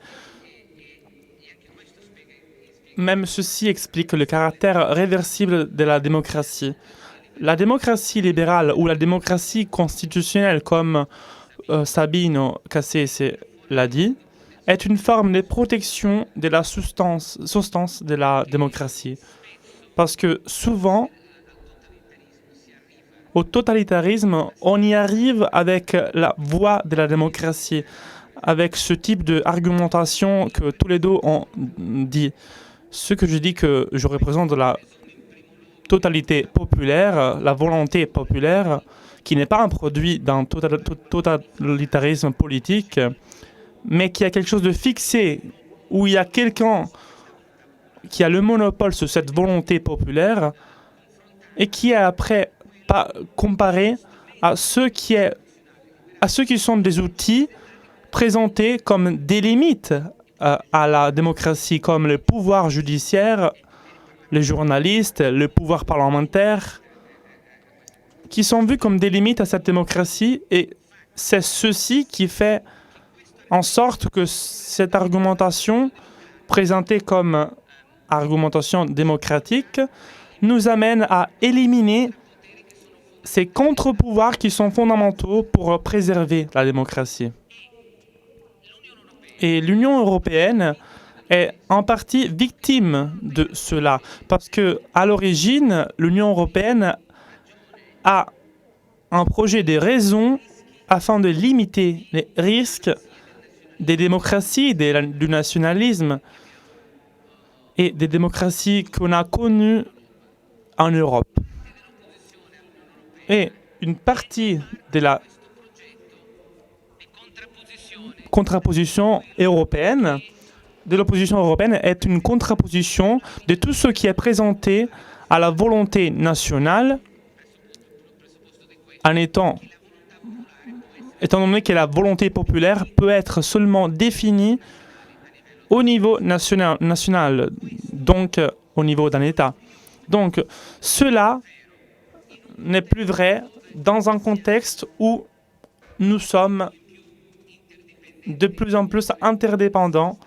Même ceci explique le caractère réversible de la démocratie. La démocratie libérale ou la démocratie constitutionnelle, comme Sabino Cassese l'a dit, est une forme de protection de la substance de la démocratie. Parce que souvent, au totalitarisme, on y arrive avec la voie de la démocratie, avec ce type d'argumentation que tous les deux ont dit. Ce que je dis que je représente la totalité populaire, la volonté populaire, qui n'est pas un produit d'un totalitarisme politique, mais qui a quelque chose de fixé, où il y a quelqu'un qui a le monopole sur cette volonté populaire et qui est après pas comparé à ceux qui sont des outils présentés comme des limites à la démocratie, comme le pouvoir judiciaire, les journalistes, le pouvoir parlementaire, qui sont vus comme des limites à cette démocratie, et c'est ceci qui fait en sorte que cette argumentation, présentée comme argumentation démocratique, nous amène à éliminer ces contre-pouvoirs qui sont fondamentaux pour préserver la démocratie. Et l'Union européenne est en partie victime de cela, parce que à l'origine, l'Union européenne a un projet de raison afin de limiter les risques des démocraties, du nationalisme et des démocraties qu'on a connues en Europe. Et une partie de la contraposition européenne de l'opposition européenne est une contraposition de tout ce qui est présenté à la volonté nationale en étant donné que la volonté populaire peut être seulement définie au niveau national, donc au niveau d'un État. Donc cela n'est plus vrai dans un contexte où nous sommes de plus en plus interdépendants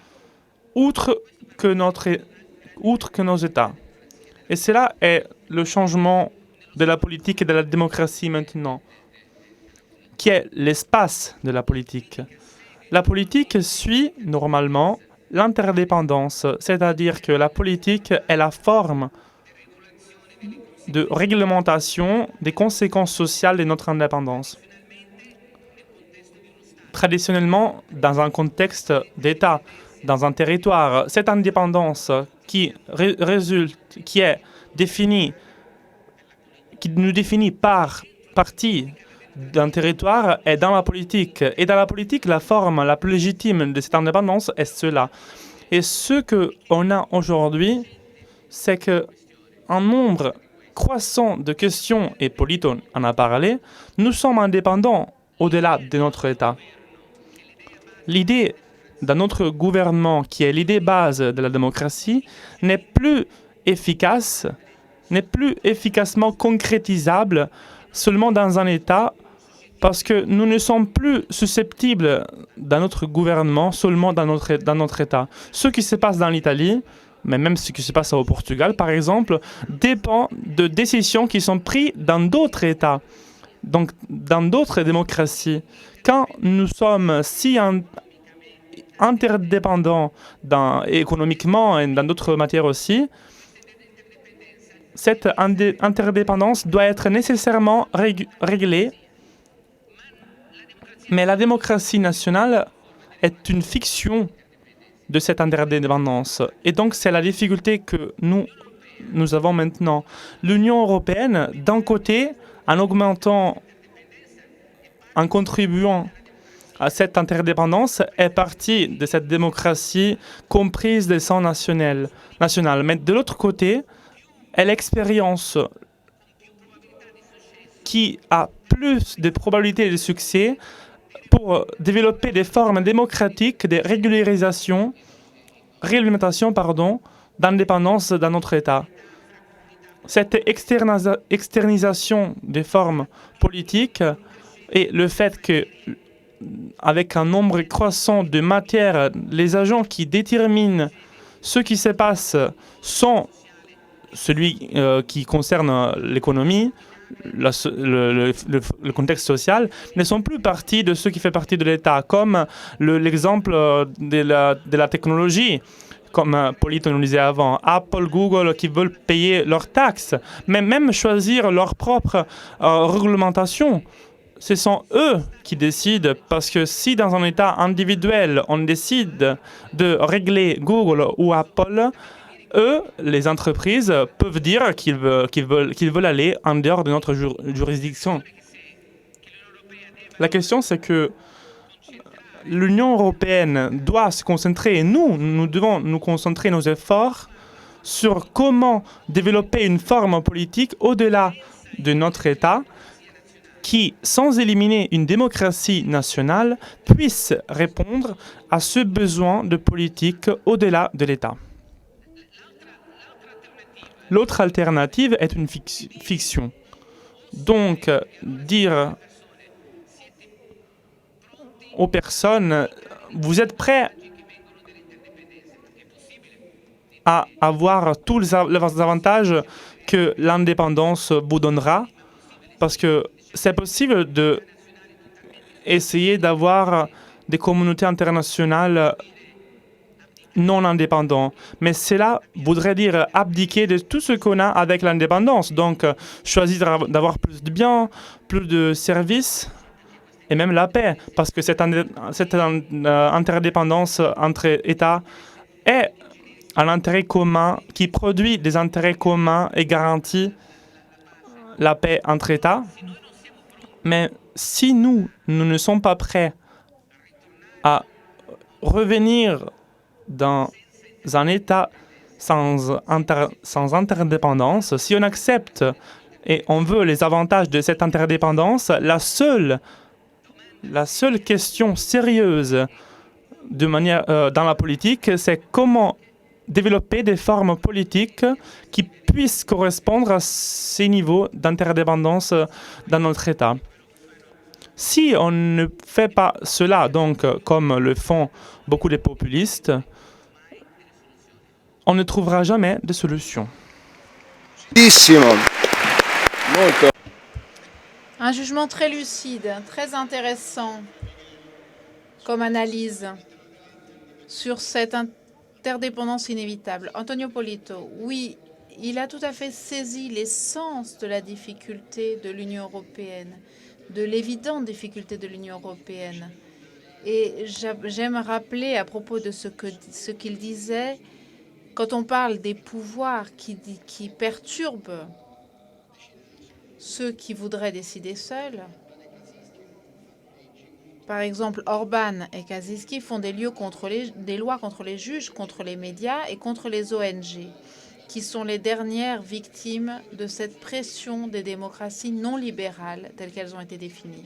outre que nos États. Et cela est le changement de la politique et de la démocratie maintenant, qui est l'espace de la politique. La politique suit normalement l'interdépendance, c'est-à-dire que la politique est la forme de réglementation des conséquences sociales de notre indépendance. Traditionnellement, dans un contexte d'État, dans un territoire, cette indépendance qui est définie, qui nous définit par partie d'un territoire est dans la politique. Et dans la politique, la forme la plus légitime de cette indépendance est cela. Et ce qu'on a aujourd'hui, c'est qu'un nombre croissant de questions, et Politon en a parlé, nous sommes indépendants au-delà de notre État. L'idée d'un autre gouvernement, qui est l'idée base de la démocratie, n'est plus efficace, n'est plus efficacement concrétisable seulement dans un État, parce que nous ne sommes plus susceptibles dans notre gouvernement seulement dans notre État. Ce qui se passe dans l'Italie, mais même ce qui se passe au Portugal, par exemple, dépend de décisions qui sont prises dans d'autres États, donc dans d'autres démocraties. Quand nous sommes si interdépendants économiquement et dans d'autres matières aussi, cette interdépendance doit être nécessairement réglée. Mais la démocratie nationale est une fiction de cette interdépendance. Et donc, c'est la difficulté que nous avons maintenant. L'Union européenne, d'un côté, en augmentant, en contribuant à cette interdépendance, est partie de cette démocratie comprise des sens national. Mais de l'autre côté, est l'expérience qui a plus de probabilités de succès pour développer des formes démocratiques de réglementation, d'indépendance dans notre État. Cette externisation des formes politiques et le fait que, avec un nombre croissant de matières, les agents qui déterminent ce qui se passe sont celui qui concerne l'économie, le contexte social, ne sont plus partie de ce qui fait partie de l'État, comme l'exemple de la technologie, comme Politon nous disait avant, Apple, Google qui veulent payer leurs taxes, mais même choisir leur propre réglementation. Ce sont eux qui décident, parce que si dans un État individuel, on décide de régler Google ou Apple, eux, les entreprises, peuvent dire qu'ils veulent aller en dehors de notre juridiction. La question, c'est que l'Union européenne doit se concentrer, et nous devons nous concentrer nos efforts sur comment développer une forme politique au-delà de notre État qui, sans éliminer une démocratie nationale, puisse répondre à ce besoin de politique au-delà de l'État. L'autre alternative est une fiction. Donc, dire aux personnes, vous êtes prêts à avoir tous les avantages que l'indépendance vous donnera, parce que c'est possible d'essayer d'avoir des communautés internationales non indépendants. Mais cela voudrait dire abdiquer de tout ce qu'on a avec l'indépendance. Donc, choisir d'avoir plus de biens, plus de services et même la paix. Parce que cette interdépendance entre États est un intérêt commun qui produit des intérêts communs et garantit la paix entre États. Mais si nous ne sommes pas prêts à revenir dans un État sans interdépendance, si on accepte et on veut les avantages de cette interdépendance, la seule question sérieuse dans la politique, c'est comment développer des formes politiques qui puissent correspondre à ces niveaux d'interdépendance dans notre État. Si on ne fait pas cela, donc, comme le font beaucoup de populistes, on ne trouvera jamais de solution. Un jugement très lucide, très intéressant comme analyse sur cette interdépendance inévitable. Antonio Polito, oui, il a tout à fait saisi l'essence de la difficulté de l'Union européenne, de l'évidente difficulté de l'Union européenne. Et j'aime rappeler à propos de ce qu'il disait, quand on parle des pouvoirs qui perturbent ceux qui voudraient décider seuls. Par exemple, Orban et Kaczynski font des lois contre les juges, contre les médias et contre les ONG, qui sont les dernières victimes de cette pression des démocraties non libérales telles qu'elles ont été définies.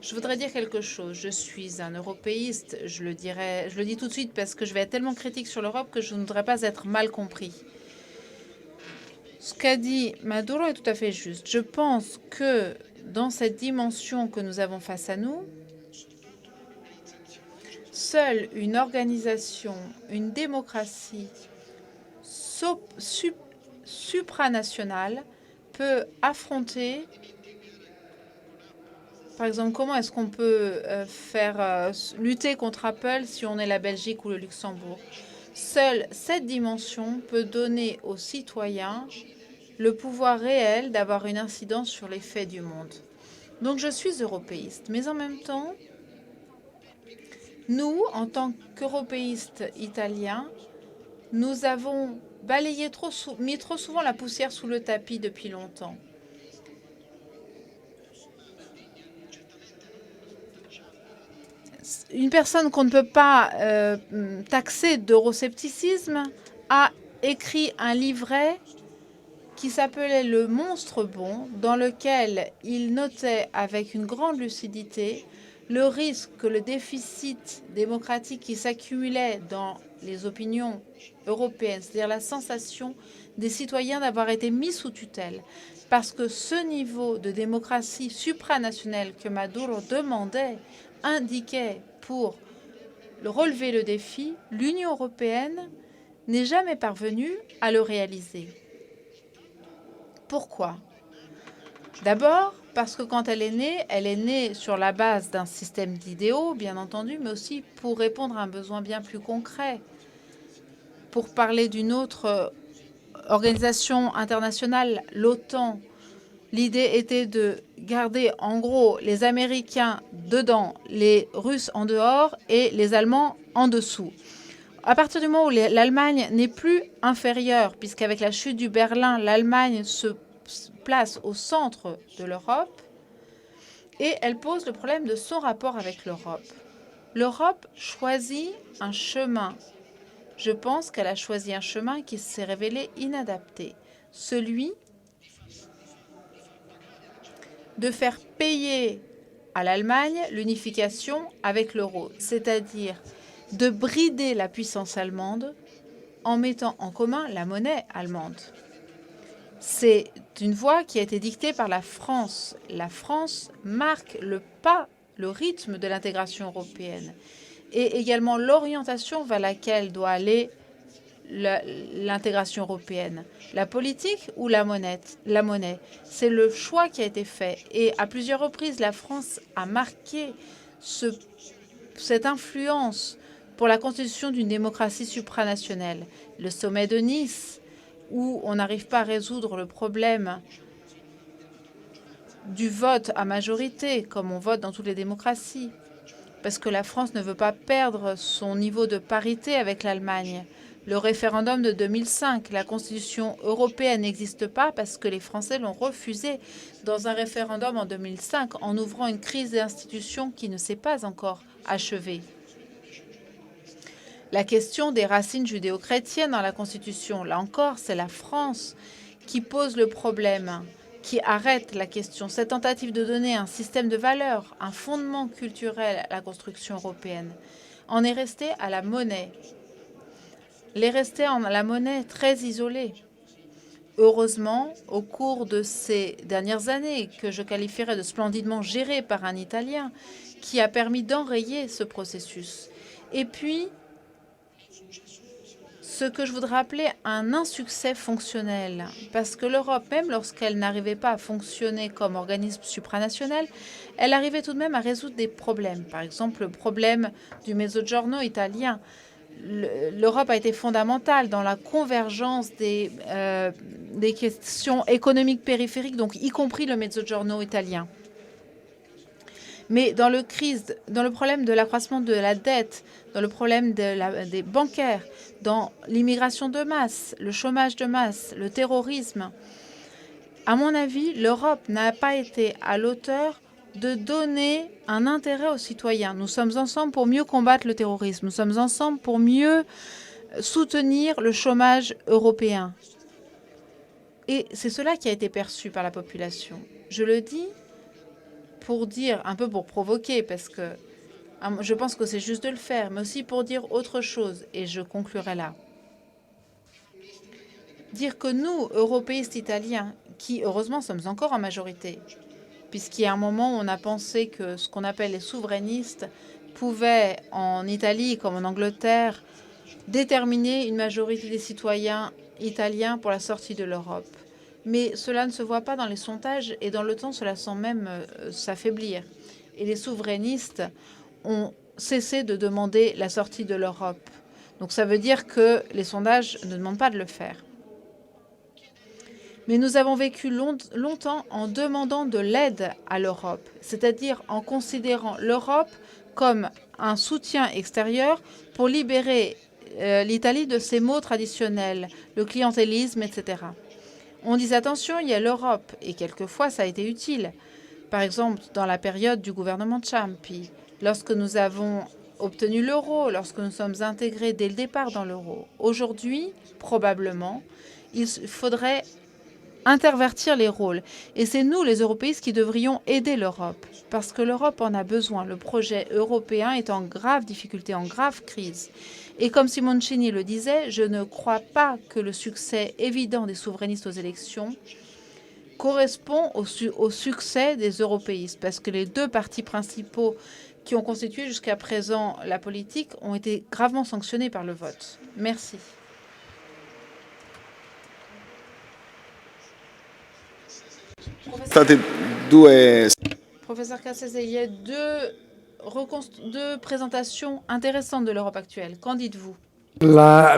Je voudrais dire quelque chose. Je suis un européiste, je le dis tout de suite parce que je vais être tellement critique sur l'Europe que je ne voudrais pas être mal compris. Ce qu'a dit Maduro est tout à fait juste. Je pense que dans cette dimension que nous avons face à nous, seule une organisation, une démocratie supranationale peut affronter, par exemple, comment est-ce qu'on peut lutter contre Apple si on est la Belgique ou le Luxembourg. Seule cette dimension peut donner aux citoyens le pouvoir réel d'avoir une incidence sur les faits du monde. Donc je suis européiste, mais en même temps, nous, en tant qu'européistes italiens, nous avons mis trop souvent la poussière sous le tapis depuis longtemps. Une personne qu'on ne peut pas taxer d'euroscepticisme a écrit un livret qui s'appelait Le monstre bon, dans lequel il notait avec une grande lucidité le risque que le déficit démocratique qui s'accumulait dans les opinions européennes, c'est-à-dire la sensation des citoyens d'avoir été mis sous tutelle, parce que ce niveau de démocratie supranationale que Maduro demandait indiquait pour relever le défi, l'Union européenne n'est jamais parvenue à le réaliser. Pourquoi? D'abord, parce que quand elle est née sur la base d'un système d'idéaux, bien entendu, mais aussi pour répondre à un besoin bien plus concret. Pour parler d'une autre organisation internationale, l'OTAN, l'idée était de garder en gros les Américains dedans, les Russes en dehors et les Allemands en dessous. À partir du moment où l'Allemagne n'est plus inférieure, puisqu'avec la chute du Berlin, l'Allemagne se place au centre de l'Europe, et elle pose le problème de son rapport avec l'Europe. L'Europe choisit un chemin. Je pense qu'elle a choisi un chemin qui s'est révélé inadapté. Celui de faire payer à l'Allemagne l'unification avec l'euro, c'est-à-dire de brider la puissance allemande en mettant en commun la monnaie allemande. C'est une voie qui a été dictée par la France. La France marque le pas, le rythme de l'intégration européenne et également l'orientation vers laquelle doit aller l'intégration européenne. La politique ou la monnaie, c'est le choix qui a été fait. Et à plusieurs reprises, la France a marqué cette influence pour la constitution d'une démocratie supranationale. Le sommet de Nice, où on n'arrive pas à résoudre le problème du vote à majorité, comme on vote dans toutes les démocraties, parce que la France ne veut pas perdre son niveau de parité avec l'Allemagne. Le référendum de 2005, la Constitution européenne n'existe pas parce que les Français l'ont refusé dans un référendum en 2005, en ouvrant une crise des institutions qui ne s'est pas encore achevée. La question des racines judéo-chrétiennes dans la Constitution, là encore, c'est la France qui pose le problème, qui arrête la question. Cette tentative de donner un système de valeurs, un fondement culturel à la construction européenne, en est restée à la monnaie. Elle est restée à la monnaie très isolée. Heureusement, au cours de ces dernières années, que je qualifierais de splendidement gérées par un Italien, qui a permis d'enrayer ce processus. Et puis, ce que je voudrais appeler un insuccès fonctionnel, parce que l'Europe, même lorsqu'elle n'arrivait pas à fonctionner comme organisme supranational, elle arrivait tout de même à résoudre des problèmes. Par exemple, le problème du Mezzogiorno italien. L'Europe a été fondamentale dans la convergence des questions économiques périphériques, donc y compris le Mezzogiorno italien. Mais dans le problème de l'accroissement de la dette, dans le problème des bancaires, dans l'immigration de masse, le chômage de masse, le terrorisme, à mon avis, l'Europe n'a pas été à l'auteur de donner un intérêt aux citoyens. Nous sommes ensemble pour mieux combattre le terrorisme. Nous sommes ensemble pour mieux soutenir le chômage européen. Et c'est cela qui a été perçu par la population. Je le dis pour dire, un peu pour provoquer, parce que je pense que c'est juste de le faire, mais aussi pour dire autre chose, et je conclurai là. Dire que nous, européistes italiens, qui heureusement sommes encore en majorité, puisqu'il y a un moment où on a pensé que ce qu'on appelle les souverainistes pouvaient, en Italie comme en Angleterre, déterminer une majorité des citoyens italiens pour la sortie de l'Europe. Mais cela ne se voit pas dans les sondages et dans le temps, cela semble même s'affaiblir. Et les souverainistes ont cessé de demander la sortie de l'Europe. Donc ça veut dire que les sondages ne demandent pas de le faire. Mais nous avons vécu longtemps en demandant de l'aide à l'Europe, c'est-à-dire en considérant l'Europe comme un soutien extérieur pour libérer l'Italie de ses maux traditionnels, le clientélisme, etc. On dit attention, il y a l'Europe, et quelquefois ça a été utile. Par exemple, dans la période du gouvernement Ciampi, lorsque nous avons obtenu l'euro, lorsque nous sommes intégrés dès le départ dans l'euro. Aujourd'hui, probablement, il faudrait intervertir les rôles. Et c'est nous, les européistes, qui devrions aider l'Europe, parce que l'Europe en a besoin. Le projet européen est en grave difficulté, en grave crise. Et comme Simoncini le disait, je ne crois pas que le succès évident des souverainistes aux élections correspond au succès des européistes, parce que les deux partis principaux qui ont constitué jusqu'à présent la politique ont été gravement sanctionnés par le vote. Merci. Professeur Cassese, il y a deux présentations intéressantes de l'Europe actuelle. Qu'en dites-vous? La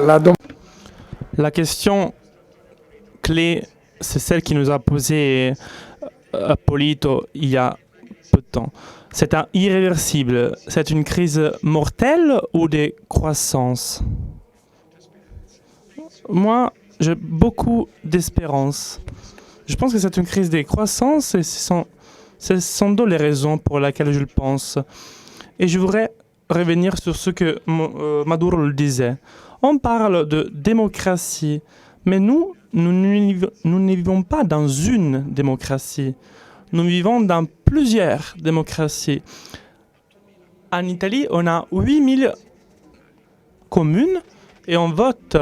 question clé, c'est celle qui nous a posée Polito il y a peu de temps. C'est un irréversible. C'est une crise mortelle ou des croissances? Moi, j'ai beaucoup d'espérance. Je pense que c'est une crise des croissances et c'est sans doute les raisons pour lesquelles je le pense. Et je voudrais revenir sur ce que Maduro le disait. On parle de démocratie, mais nous ne vivons pas dans une démocratie. Nous vivons dans plusieurs démocraties. En Italie, on a 8000 communes et on vote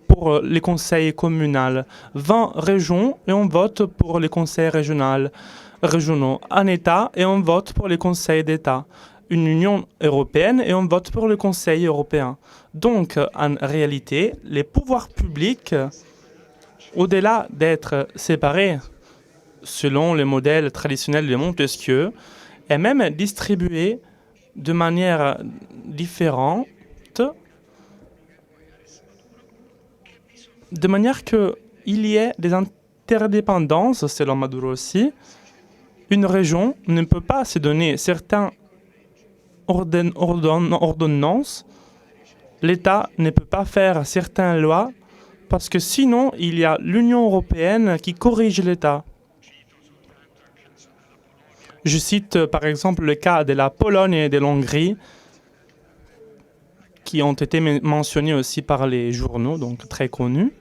pour les conseils communaux, 20 régions et on vote pour les conseils régionaux, un État et on vote pour les conseils d'État, une Union européenne et on vote pour le Conseil européen. Donc, en réalité, les pouvoirs publics, au-delà d'être séparés selon le modèle traditionnel de Montesquieu, est même distribué de manière différente, de manière qu'il y ait des interdépendances, selon Maduro aussi. Une région ne peut pas se donner certaines ordonnances. L'État ne peut pas faire certaines lois parce que sinon, il y a l'Union européenne qui corrige l'État. Je cite par exemple le cas de la Pologne et de l'Hongrie qui ont été mentionnés aussi par les journaux, donc très connus.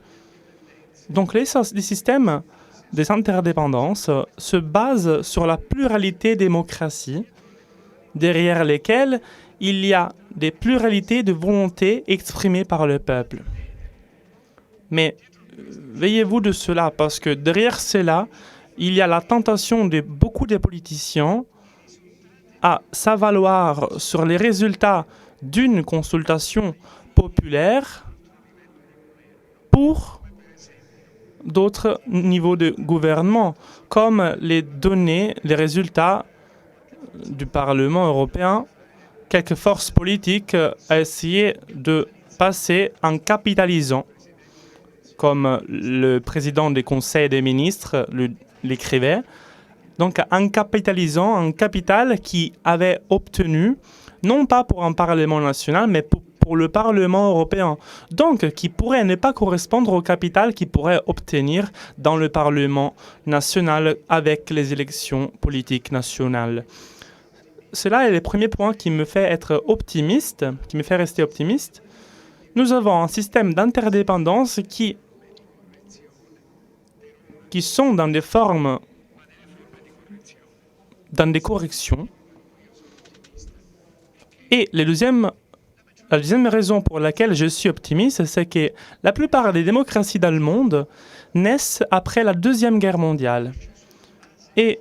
Donc les systèmes des interdépendances se basent sur la pluralité démocratie, derrière lesquelles il y a des pluralités de volontés exprimées par le peuple. Mais veillez-vous de cela, parce que derrière cela, il y a la tentation de beaucoup de politiciens à s'avaloir sur les résultats d'une consultation populaire pour d'autres niveaux de gouvernement, comme les données, les résultats du Parlement européen. Quelques forces politiques ont essayé de passer en capitalisant, comme le président du Conseil des ministres l'écrivait, donc en capitalisant un capital qui avait obtenu, non pas pour un Parlement national, mais pour le Parlement européen, donc qui pourrait ne pas correspondre au capital qu'il pourrait obtenir dans le Parlement national avec les élections politiques nationales. Cela est le premier point qui me fait être optimiste, qui me fait rester optimiste. Nous avons un système d'interdépendance qui sont dans des formes, dans des corrections. Et la deuxième raison pour laquelle je suis optimiste, c'est que la plupart des démocraties dans le monde naissent après la Deuxième Guerre mondiale. Et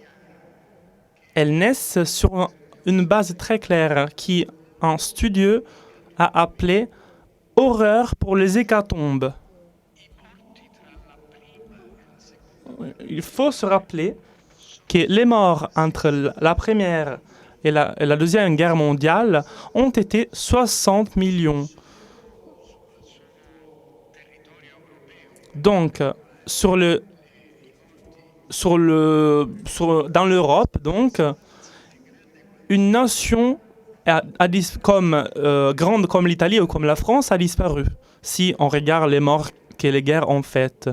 elles naissent sur une base très claire qui, un studieux a appelé « horreur pour les hécatombes ». Il faut se rappeler que les morts entre la Première et la Deuxième Guerre mondiale ont été 60 millions. Donc, dans l'Europe, donc, une nation grande comme l'Italie ou comme la France a disparu, si on regarde les morts que les guerres ont faites.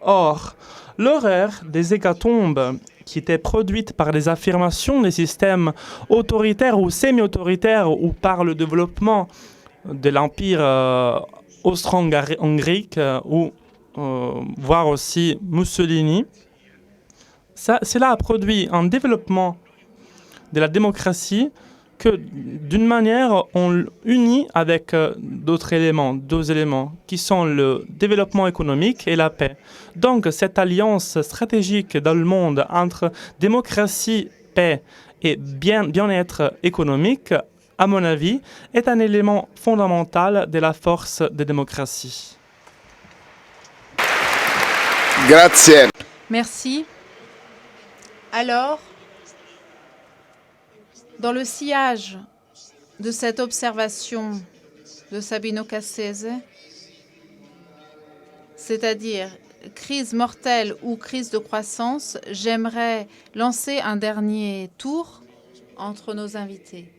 Or, l'horreur des hécatombes qui étaient produites par des affirmations des systèmes autoritaires ou semi-autoritaires ou par le développement de l'Empire austro-hongrique ou voire aussi Mussolini, cela a produit un développement de la démocratie que d'une manière on unit avec deux éléments qui sont le développement économique et la paix. Donc cette alliance stratégique dans le monde entre démocratie, paix et bien-être économique, à mon avis, est un élément fondamental de la force de démocratie. Grazie. Merci. Alors, dans le sillage de cette observation de Sabino Cassese, c'est-à-dire crise mortelle ou crise de croissance, j'aimerais lancer un dernier tour entre nos invités.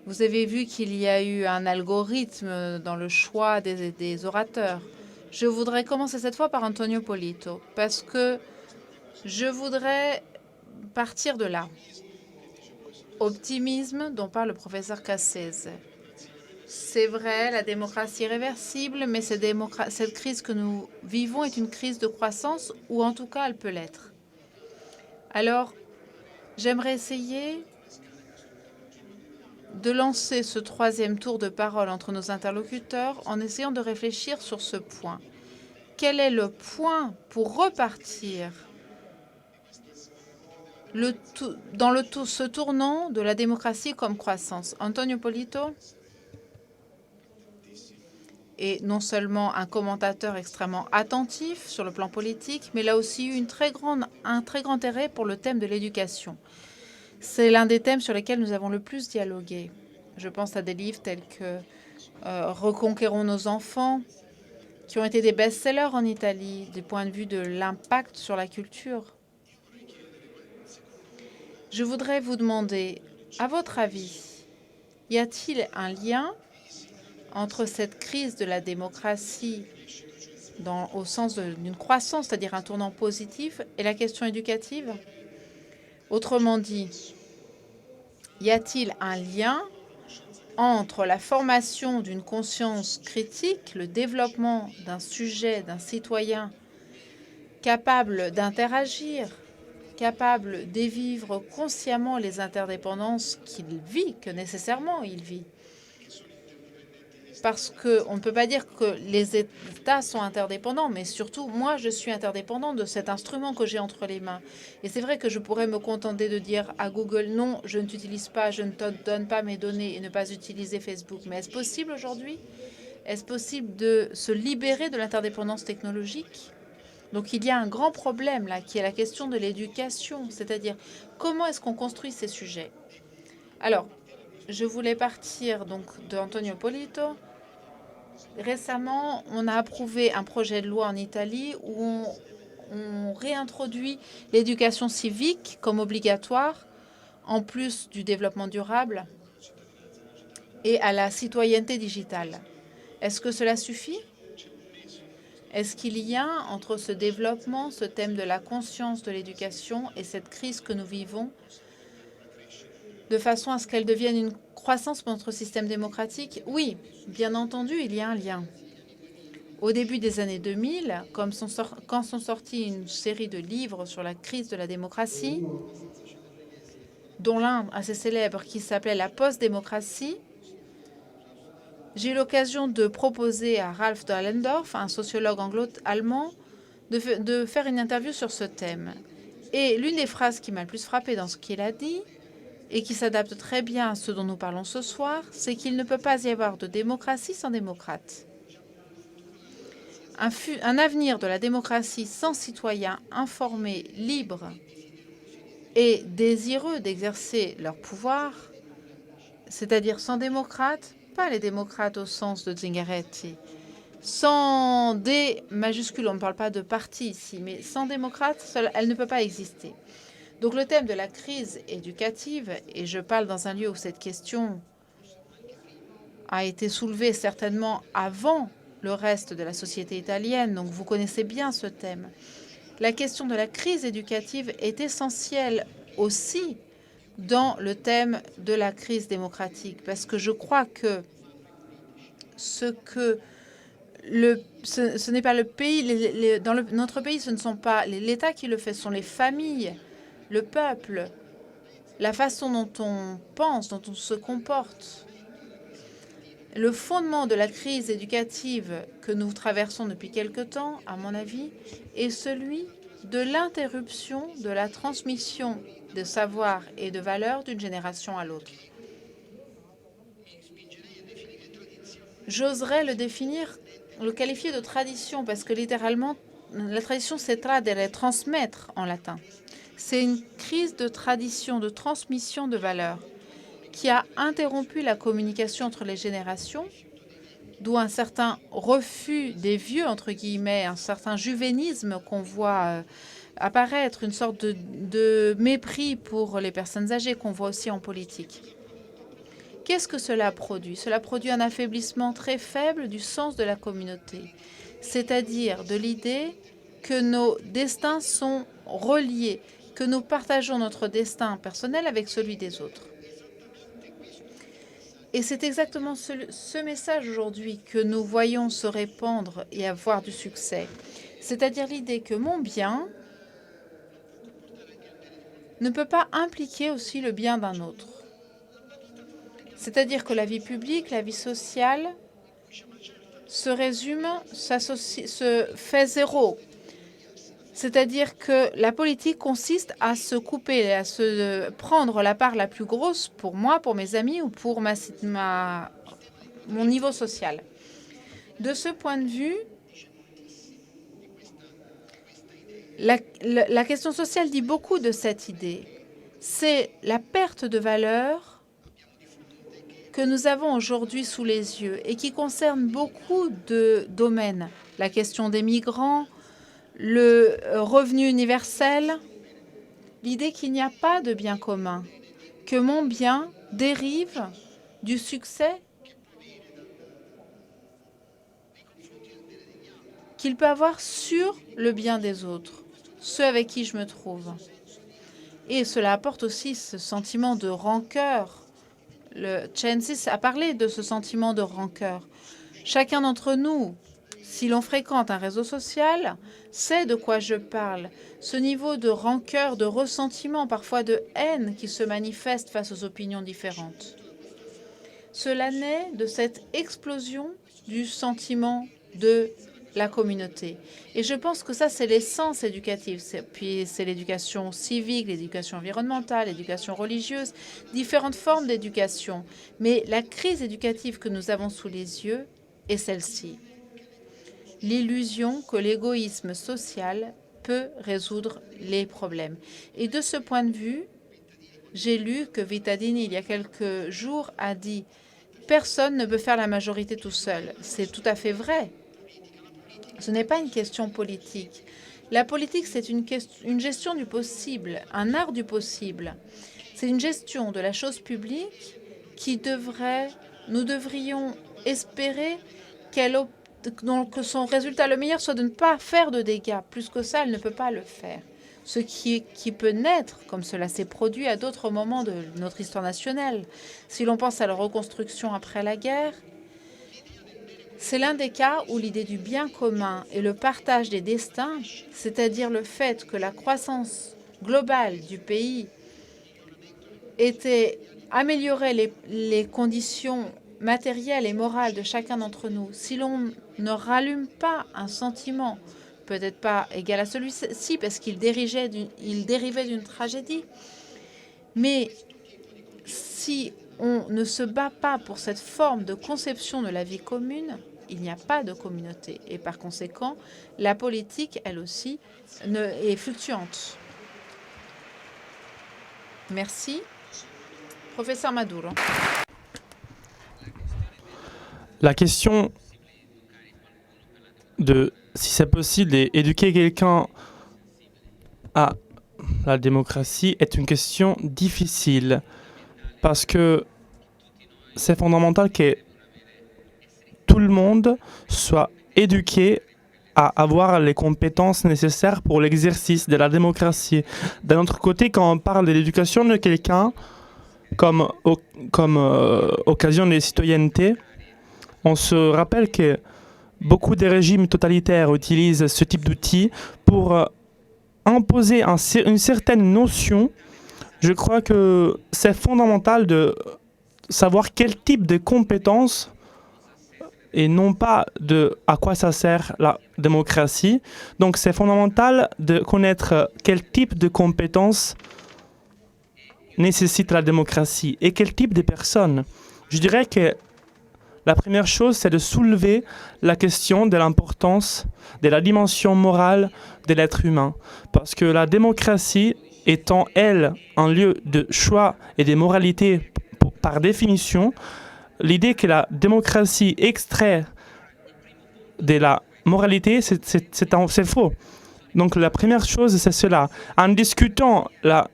Vous avez vu qu'il y a eu un algorithme dans le choix des orateurs. Je voudrais commencer cette fois par Antonio Polito, parce que je voudrais partir de là. Optimisme dont parle le professeur Cassese. C'est vrai, la démocratie est réversible, mais cette crise que nous vivons est une crise de croissance, ou en tout cas, elle peut l'être. Alors, j'aimerais essayer de lancer ce troisième tour de parole entre nos interlocuteurs en essayant de réfléchir sur ce point. Quel est le point pour repartir ce tournant de la démocratie comme croissance? Antonio Polito est non seulement un commentateur extrêmement attentif sur le plan politique, mais il a aussi eu un très grand intérêt pour le thème de l'éducation. C'est l'un des thèmes sur lesquels nous avons le plus dialogué. Je pense à des livres tels que Reconquérons nos enfants, qui ont été des best-sellers en Italie du point de vue de l'impact sur la culture. Je voudrais vous demander, à votre avis, y a-t-il un lien entre cette crise de la démocratie au sens d'une croissance, c'est-à-dire un tournant positif, et la question éducative? Autrement dit, y a-t-il un lien entre la formation d'une conscience critique, le développement d'un sujet, d'un citoyen capable d'interagir, capable de vivre consciemment les interdépendances qu'il vit, que nécessairement il vit. Parce qu'on ne peut pas dire que les États sont interdépendants, mais surtout, moi, je suis interdépendant de cet instrument que j'ai entre les mains. Et c'est vrai que je pourrais me contenter de dire à Google, non, je ne t'utilise pas, je ne te donne pas mes données et ne pas utiliser Facebook. Mais est-ce possible aujourd'hui? Est-ce possible de se libérer de l'interdépendance technologique? Donc il y a un grand problème là, qui est la question de l'éducation, c'est-à-dire comment est-ce qu'on construit ces sujets? Alors, je voulais partir donc de Antonio Polito. Récemment, on a approuvé un projet de loi en Italie où on réintroduit l'éducation civique comme obligatoire, en plus du développement durable et à la citoyenneté digitale. Est-ce que cela suffit? Est-ce qu'il y a entre ce développement, ce thème de la conscience de l'éducation et cette crise que nous vivons, de façon à ce qu'elle devienne une croissance pour notre système démocratique? Oui, bien entendu, il y a un lien. Au début des années 2000, quand sont sortis une série de livres sur la crise de la démocratie, dont l'un assez célèbre qui s'appelait La post-démocratie, j'ai eu l'occasion de proposer à Ralph Dahlendorf, un sociologue anglo-allemand, de faire une interview sur ce thème. Et l'une des phrases qui m'a le plus frappée dans ce qu'il a dit, et qui s'adapte très bien à ce dont nous parlons ce soir, c'est qu'il ne peut pas y avoir de démocratie sans démocrates. Un avenir de la démocratie sans citoyens informés, libres et désireux d'exercer leur pouvoir, c'est-à-dire sans démocrates, pas les démocrates au sens de Zingaretti, sans des majuscules, on ne parle pas de parti ici, mais sans démocrates, elle ne peut pas exister. Donc le thème de la crise éducative, et je parle dans un lieu où cette question a été soulevée certainement avant le reste de la société italienne, donc vous connaissez bien ce thème. La question de la crise éducative est essentielle aussi dans le thème de la crise démocratique, parce que je crois que ce n'est pas le pays, dans notre pays, ce ne sont pas l'État qui le fait, ce sont les familles, le peuple, la façon dont on pense, dont on se comporte. Le fondement de la crise éducative que nous traversons depuis quelque temps, à mon avis, est celui de l'interruption de la transmission de savoir et de valeurs d'une génération à l'autre. J'oserais le qualifier de tradition, parce que littéralement, la tradition, c'est tradere, transmettre en latin. C'est une crise de tradition, de transmission de valeurs, qui a interrompu la communication entre les générations, d'où un certain refus des vieux, entre guillemets, un certain juvénisme qu'on voit apparaître, une sorte de mépris pour les personnes âgées qu'on voit aussi en politique. Qu'est-ce que cela produit? Cela produit un affaiblissement très faible du sens de la communauté, c'est-à-dire de l'idée que nos destins sont reliés, que nous partageons notre destin personnel avec celui des autres. Et c'est exactement ce message aujourd'hui que nous voyons se répandre et avoir du succès. C'est-à-dire l'idée que mon bien ne peut pas impliquer aussi le bien d'un autre. C'est-à-dire que la vie publique, la vie sociale se résume, se fait zéro. C'est-à-dire que la politique consiste à se couper, à se prendre la part la plus grosse pour moi, pour mes amis ou pour mon niveau social. De ce point de vue, la question sociale dit beaucoup de cette idée. C'est la perte de valeur que nous avons aujourd'hui sous les yeux et qui concerne beaucoup de domaines. La question des migrants, le revenu universel, l'idée qu'il n'y a pas de bien commun, que mon bien dérive du succès qu'il peut avoir sur le bien des autres, ceux avec qui je me trouve. Et cela apporte aussi ce sentiment de rancœur, le Censis a parlé de ce sentiment de rancœur. Chacun d'entre nous, si l'on fréquente un réseau social, sait de quoi je parle. Ce niveau de rancœur, de ressentiment, parfois de haine qui se manifeste face aux opinions différentes. Cela naît de cette explosion du sentiment de la communauté. Et je pense que ça, c'est l'essence éducative. Puis c'est l'éducation civique, l'éducation environnementale, l'éducation religieuse, différentes formes d'éducation. Mais la crise éducative que nous avons sous les yeux est celle-ci. L'illusion que l'égoïsme social peut résoudre les problèmes. Et de ce point de vue, j'ai lu que Vittadini, il y a quelques jours, a dit « Personne ne peut faire la majorité tout seul ». C'est tout à fait vrai. Ce n'est pas une question politique. La politique, c'est une gestion du possible, un art du possible. C'est une gestion de la chose publique qui nous devrions espérer que son résultat le meilleur soit de ne pas faire de dégâts. Plus que ça, elle ne peut pas le faire. Ce qui peut naître, comme cela s'est produit à d'autres moments de notre histoire nationale. Si l'on pense à la reconstruction après la guerre, c'est l'un des cas où l'idée du bien commun et le partage des destins, c'est-à-dire le fait que la croissance globale du pays améliorait les conditions matérielles et morales de chacun d'entre nous, si l'on ne rallume pas un sentiment, peut-être pas égal à celui-ci, parce qu'il dérivait d'une tragédie, mais si on ne se bat pas pour cette forme de conception de la vie commune, il n'y a pas de communauté. Et par conséquent, la politique, elle aussi, est fluctuante. Merci. Professeur Maduro. La question de si c'est possible d'éduquer quelqu'un à la démocratie est une question difficile parce que c'est fondamental que tout le monde soit éduqué à avoir les compétences nécessaires pour l'exercice de la démocratie. D'un autre côté, quand on parle de l'éducation de quelqu'un comme occasion de citoyenneté, on se rappelle que beaucoup de régimes totalitaires utilisent ce type d'outils pour imposer une certaine notion. Je crois que c'est fondamental de savoir quel type de compétences et non pas à quoi ça sert la démocratie. Donc c'est fondamental de connaître quel type de compétences nécessite la démocratie et quel type de personnes. Je dirais que la première chose, c'est de soulever la question de l'importance de la dimension morale de l'être humain. Parce que la démocratie étant, elle, un lieu de choix et de moralité par définition, l'idée que la démocratie extrait de la moralité, c'est faux. Donc la première chose, c'est cela. En discutant la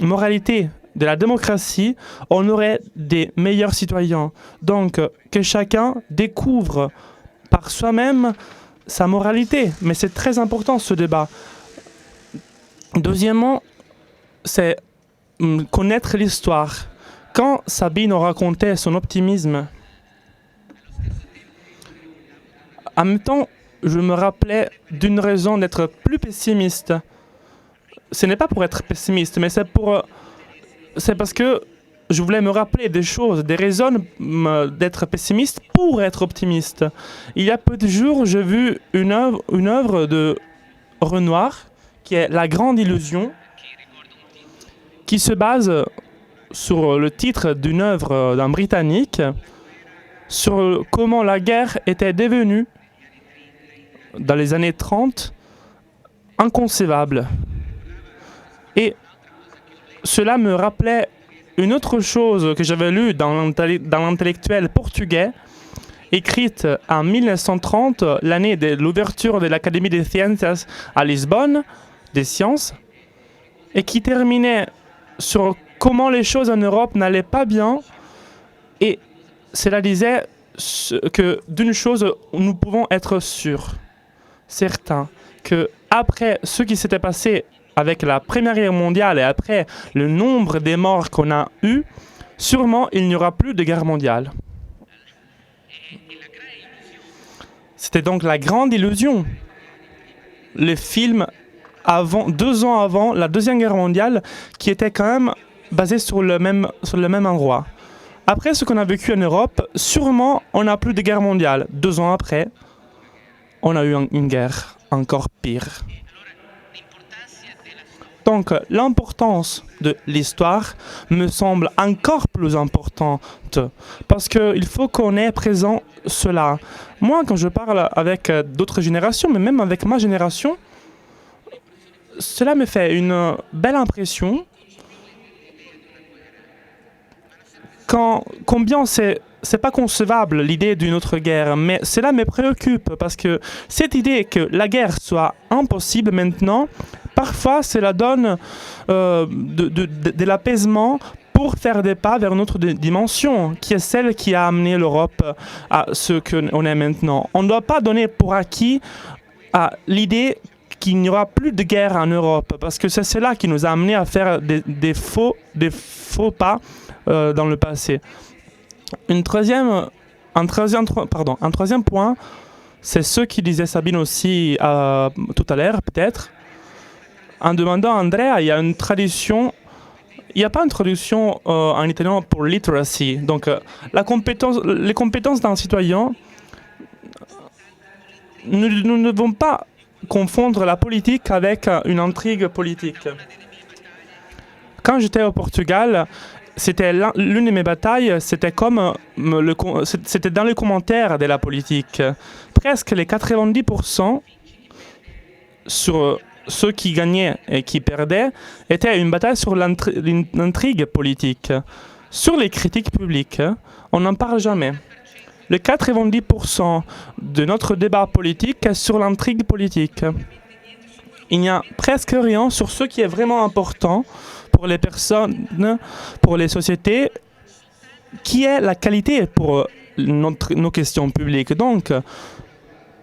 moralité de la démocratie, on aurait des meilleurs citoyens. Donc que chacun découvre par soi-même sa moralité. Mais c'est très important ce débat. Deuxièmement, c'est connaître l'histoire. Quand Sabine racontait son optimisme, en même temps, je me rappelais d'une raison d'être plus pessimiste. Ce n'est pas pour être pessimiste, mais c'est parce que je voulais me rappeler des choses, des raisons d'être pessimiste pour être optimiste. Il y a peu de jours, j'ai vu une œuvre de Renoir, qui est La Grande Illusion, qui se base sur le titre d'une œuvre d'un Britannique, sur comment la guerre était devenue, dans les années 30, inconcevable. Et cela me rappelait une autre chose que j'avais lue dans l'intellectuel portugais, écrite en 1930, l'année de l'ouverture de l'Académie des Ciencias à Lisbonne, des sciences, et qui terminait sur comment les choses en Europe n'allaient pas bien. Et cela disait que d'une chose, nous pouvons être sûrs, certains, que après ce qui s'était passé avec la Première Guerre mondiale et après le nombre des morts qu'on a eu, sûrement il n'y aura plus de guerre mondiale. C'était donc la grande illusion. Le film, 2 ans avant la Deuxième Guerre mondiale, qui était quand même basé sur le même endroit. Après ce qu'on a vécu en Europe, sûrement on n'a plus de guerre mondiale. 2 ans après, on a eu une guerre encore pire. Donc l'importance de l'histoire me semble encore plus importante parce qu'il faut qu'on ait présent cela. Moi, quand je parle avec d'autres générations, mais même avec ma génération, cela me fait une belle impression. Combien c'est pas concevable l'idée d'une autre guerre, mais cela me préoccupe parce que cette idée que la guerre soit impossible maintenant, parfois cela donne de l'apaisement pour faire des pas vers une autre dimension, qui est celle qui a amené l'Europe à ce qu'on est maintenant. On ne doit pas donner pour acquis à l'idée qu'il n'y aura plus de guerre en Europe, parce que c'est cela qui nous a amené à faire des faux pas dans le passé. Un troisième point, c'est ce que disait Sabine aussi tout à l'heure, peut-être. En demandant à Andrea, il y a une tradition. Il n'y a pas une traduction en italien pour literacy. Donc, les compétences d'un citoyen, nous ne devons pas confondre la politique avec une intrigue politique. Quand j'étais au Portugal, c'était l'une de mes batailles, c'était c'était dans les commentaires de la politique. Presque les 90% sur ceux qui gagnaient et qui perdaient était une bataille sur l'intrigue politique. Sur les critiques publiques, on n'en parle jamais. Le 90% de notre débat politique est sur l'intrigue politique. Il n'y a presque rien sur ce qui est vraiment important pour les personnes, pour les sociétés, qui est la qualité pour nos questions publiques. Donc,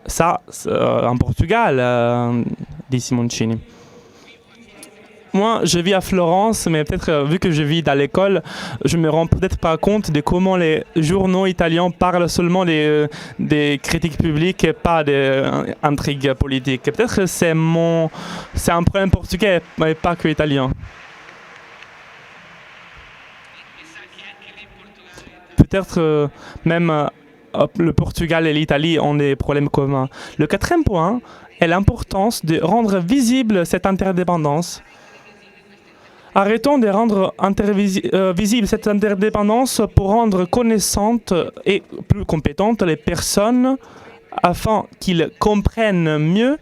ça, en Portugal, dit Simoncini. Moi, je vis à Florence, mais peut-être vu que je vis dans l'école, je me rends peut-être pas compte de comment les journaux italiens parlent seulement des critiques publiques et pas des intrigues politiques. Peut-être que c'est un problème portugais, mais pas que italien. Peut-être même le Portugal et l'Italie ont des problèmes communs. Le 4e point est l'importance de rendre visible cette interdépendance. Arrêtons de rendre visible cette interdépendance pour rendre connaissantes et plus compétentes les personnes afin qu'ils comprennent mieux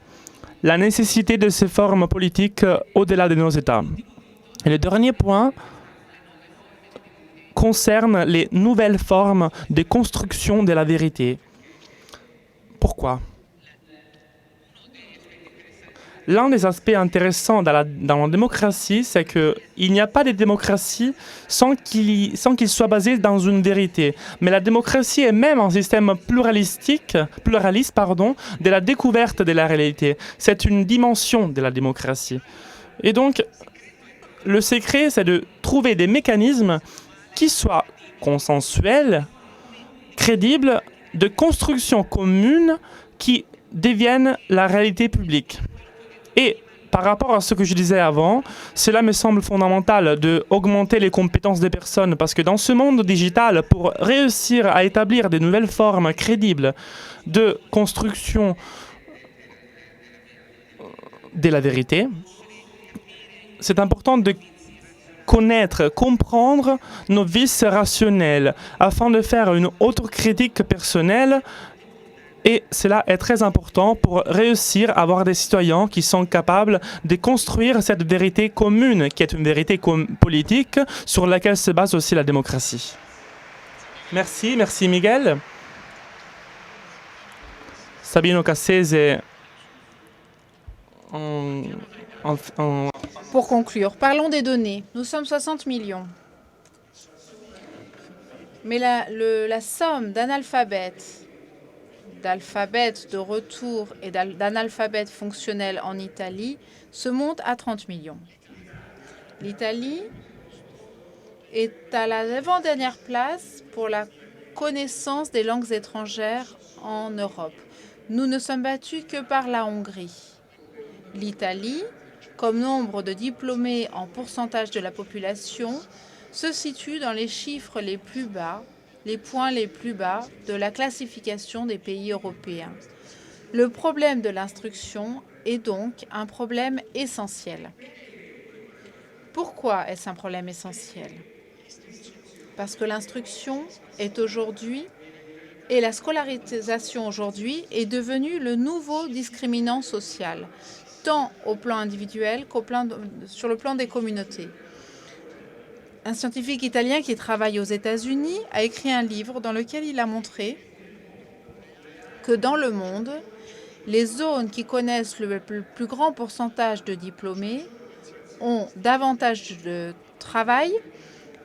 la nécessité de ces formes politiques au-delà de nos États. Et le dernier point concerne les nouvelles formes de construction de la vérité. Pourquoi ? L'un des aspects intéressants dans la démocratie, c'est qu'il n'y a pas de démocratie sans qu'il soit basé dans une vérité. Mais la démocratie est même un système pluraliste, de la découverte de la réalité. C'est une dimension de la démocratie. Et donc, le secret, c'est de trouver des mécanismes qui soient consensuels, crédibles, de construction commune qui deviennent la réalité publique. Et par rapport à ce que je disais avant, cela me semble fondamental d'augmenter les compétences des personnes parce que dans ce monde digital, pour réussir à établir de nouvelles formes crédibles de construction de la vérité, c'est important de connaître, comprendre nos vices rationnels afin de faire une autocritique personnelle. Et cela est très important pour réussir à avoir des citoyens qui sont capables de construire cette vérité commune, qui est une vérité politique sur laquelle se base aussi la démocratie. Merci Miguel. Sabino Cassese. Pour conclure, parlons des données. Nous sommes 60 millions. Mais la somme d'analphabètes, d'alphabètes de retour et d'analphabètes fonctionnels en Italie se monte à 30 millions. L'Italie est à l'avant-dernière place pour la connaissance des langues étrangères en Europe. Nous ne sommes battus que par la Hongrie. L'Italie, comme nombre de diplômés en pourcentage de la population, se situe dans les chiffres les plus bas, les points les plus bas de la classification des pays européens. Le problème de l'instruction est donc un problème essentiel. Pourquoi est-ce un problème essentiel? Parce que l'instruction est aujourd'hui, et la scolarisation aujourd'hui, est devenue le nouveau discriminant social, tant au plan individuel sur le plan des communautés. Un scientifique italien qui travaille aux États-Unis a écrit un livre dans lequel il a montré que dans le monde, les zones qui connaissent le plus grand pourcentage de diplômés ont davantage de travail,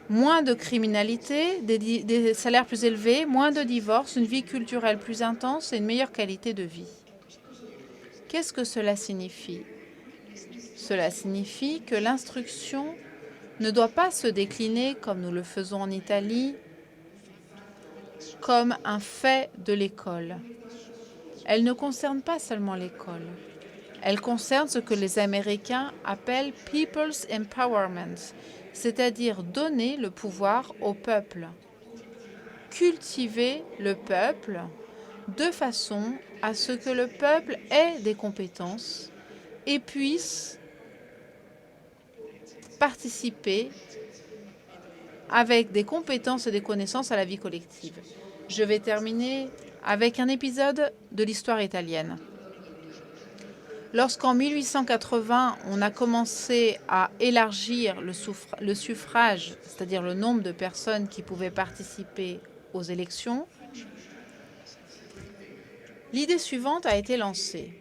moins de criminalité, des salaires plus élevés, moins de divorces, une vie culturelle plus intense et une meilleure qualité de vie. Qu'est-ce que cela signifie? Cela signifie que l'instruction ne doit pas se décliner, comme nous le faisons en Italie, comme un fait de l'école. Elle ne concerne pas seulement l'école. Elle concerne ce que les Américains appellent « People's Empowerment », c'est-à-dire donner le pouvoir au peuple. Cultiver le peuple de façon à ce que le peuple ait des compétences et puisse participer avec des compétences et des connaissances à la vie collective. Je vais terminer avec un épisode de l'histoire italienne. Lorsqu'en 1880, on a commencé à élargir le suffrage, c'est-à-dire le nombre de personnes qui pouvaient participer aux élections, l'idée suivante a été lancée.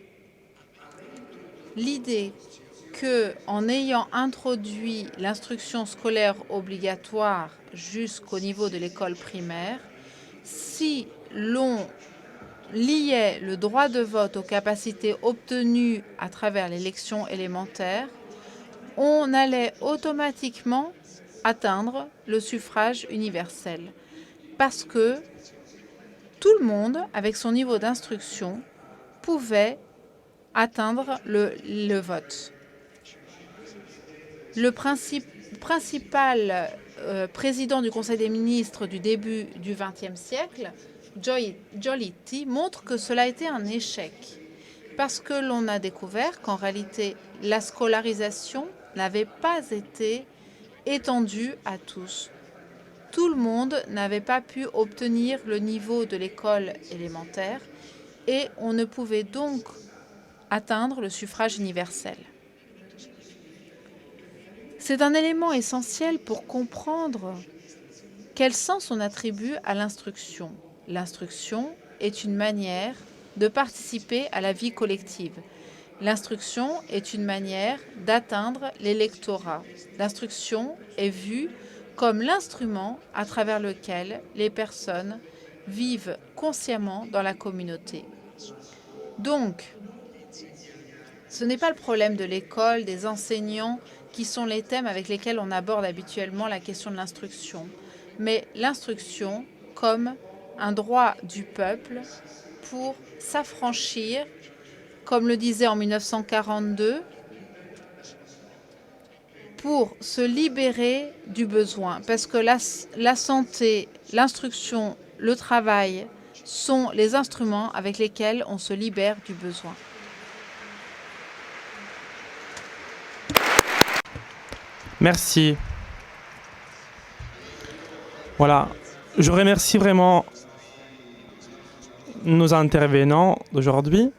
L'idée qu'en ayant introduit l'instruction scolaire obligatoire jusqu'au niveau de l'école primaire, si l'on liait le droit de vote aux capacités obtenues à travers l'élection élémentaire, on allait automatiquement atteindre le suffrage universel. Parce que tout le monde, avec son niveau d'instruction, pouvait atteindre le vote. Le principal président du Conseil des ministres du début du XXe siècle, Giolitti, montre que cela a été un échec parce que l'on a découvert qu'en réalité, la scolarisation n'avait pas été étendue à tous. Tout le monde n'avait pas pu obtenir le niveau de l'école élémentaire et on ne pouvait donc atteindre le suffrage universel. C'est un élément essentiel pour comprendre quel sens on attribue à l'instruction. L'instruction est une manière de participer à la vie collective. L'instruction est une manière d'atteindre l'électorat. L'instruction est vue comme l'instrument à travers lequel les personnes vivent consciemment dans la communauté. Donc, ce n'est pas le problème de l'école, des enseignants, qui sont les thèmes avec lesquels on aborde habituellement la question de l'instruction, mais l'instruction comme un droit du peuple pour s'affranchir, comme le disait en 1942, pour se libérer du besoin. Parce que la santé, l'instruction, le travail sont les instruments avec lesquels on se libère du besoin. Merci. Voilà. Je remercie vraiment nos intervenants d'aujourd'hui.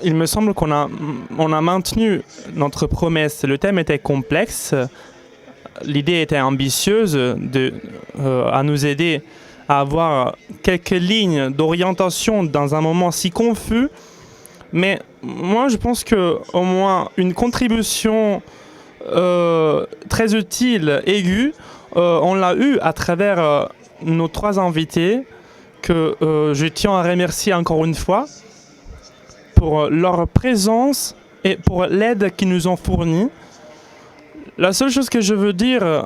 Il me semble qu'on a maintenu notre promesse. Le thème était complexe. L'idée était ambitieuse à nous aider à avoir quelques lignes d'orientation dans un moment si confus. Mais moi, je pense qu'au moins une contribution très utile, aiguë, on l'a eu à travers nos trois invités que je tiens à remercier encore une fois pour leur présence et pour l'aide qu'ils nous ont fournie. La seule chose que je veux dire,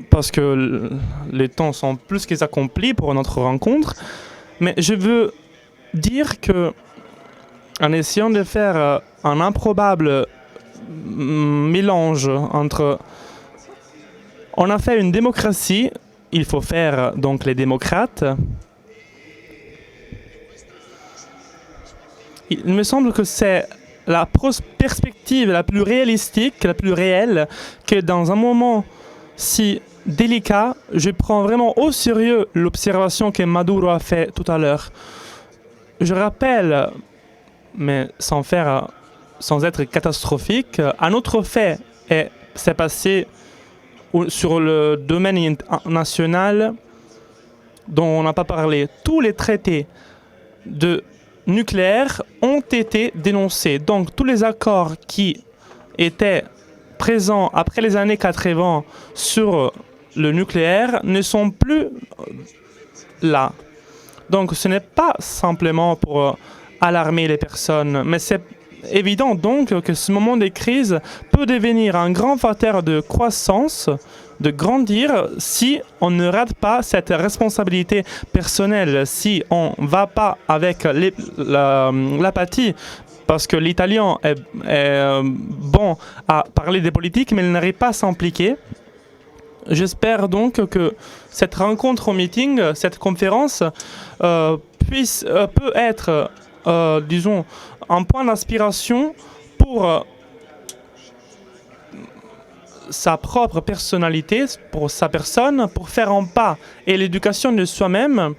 parce que les temps sont plus qu'accomplis pour notre rencontre, mais je veux dire que en essayant de faire un improbable mélange entre... On a fait une démocratie, il faut faire donc les démocrates. Il me semble que c'est la perspective la plus réalistique, la plus réelle, que dans un moment si délicat, je prends vraiment au sérieux l'observation que Maduro a fait tout à l'heure. Je rappelle, mais sans être catastrophique, un autre fait s'est passé sur le domaine national dont on n'a pas parlé. Tous les traités de nucléaire ont été dénoncés. Donc tous les accords qui étaient présents après les années 80 sur le nucléaire ne sont plus là. Donc ce n'est pas simplement pour alarmer les personnes, mais c'est évident donc que ce moment de crise peut devenir un grand facteur de croissance, de grandir, si on ne rate pas cette responsabilité personnelle, si on ne va pas avec l'apathie. Parce que l'italien est bon à parler des politiques, mais il n'arrive pas à s'impliquer. J'espère donc que cette rencontre au meeting, cette conférence, peut être, disons, un point d'inspiration pour sa propre personnalité, pour sa personne, pour faire un pas. Et l'éducation de soi-même,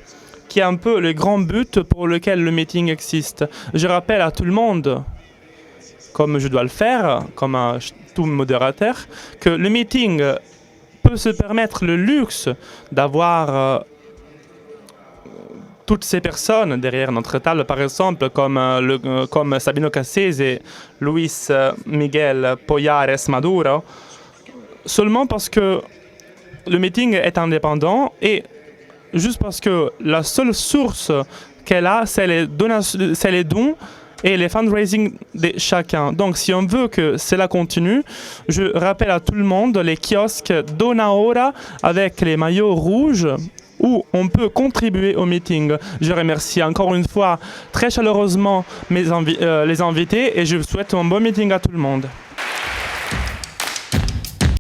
qui est un peu le grand but pour lequel le meeting existe. Je rappelle à tout le monde, comme je dois le faire, comme tout modérateur, que le meeting peut se permettre le luxe d'avoir toutes ces personnes derrière notre table, par exemple, comme Sabino Cassese et Luis Miguel Poyares Maduro, seulement parce que le meeting est indépendant et juste parce que la seule source qu'elle a, c'est les dons et les fundraising de chacun. Donc, si on veut que cela continue, je rappelle à tout le monde les kiosques Dona Ora avec les maillots rouges où on peut contribuer au meeting. Je remercie encore une fois très chaleureusement les invités et je souhaite un bon meeting à tout le monde.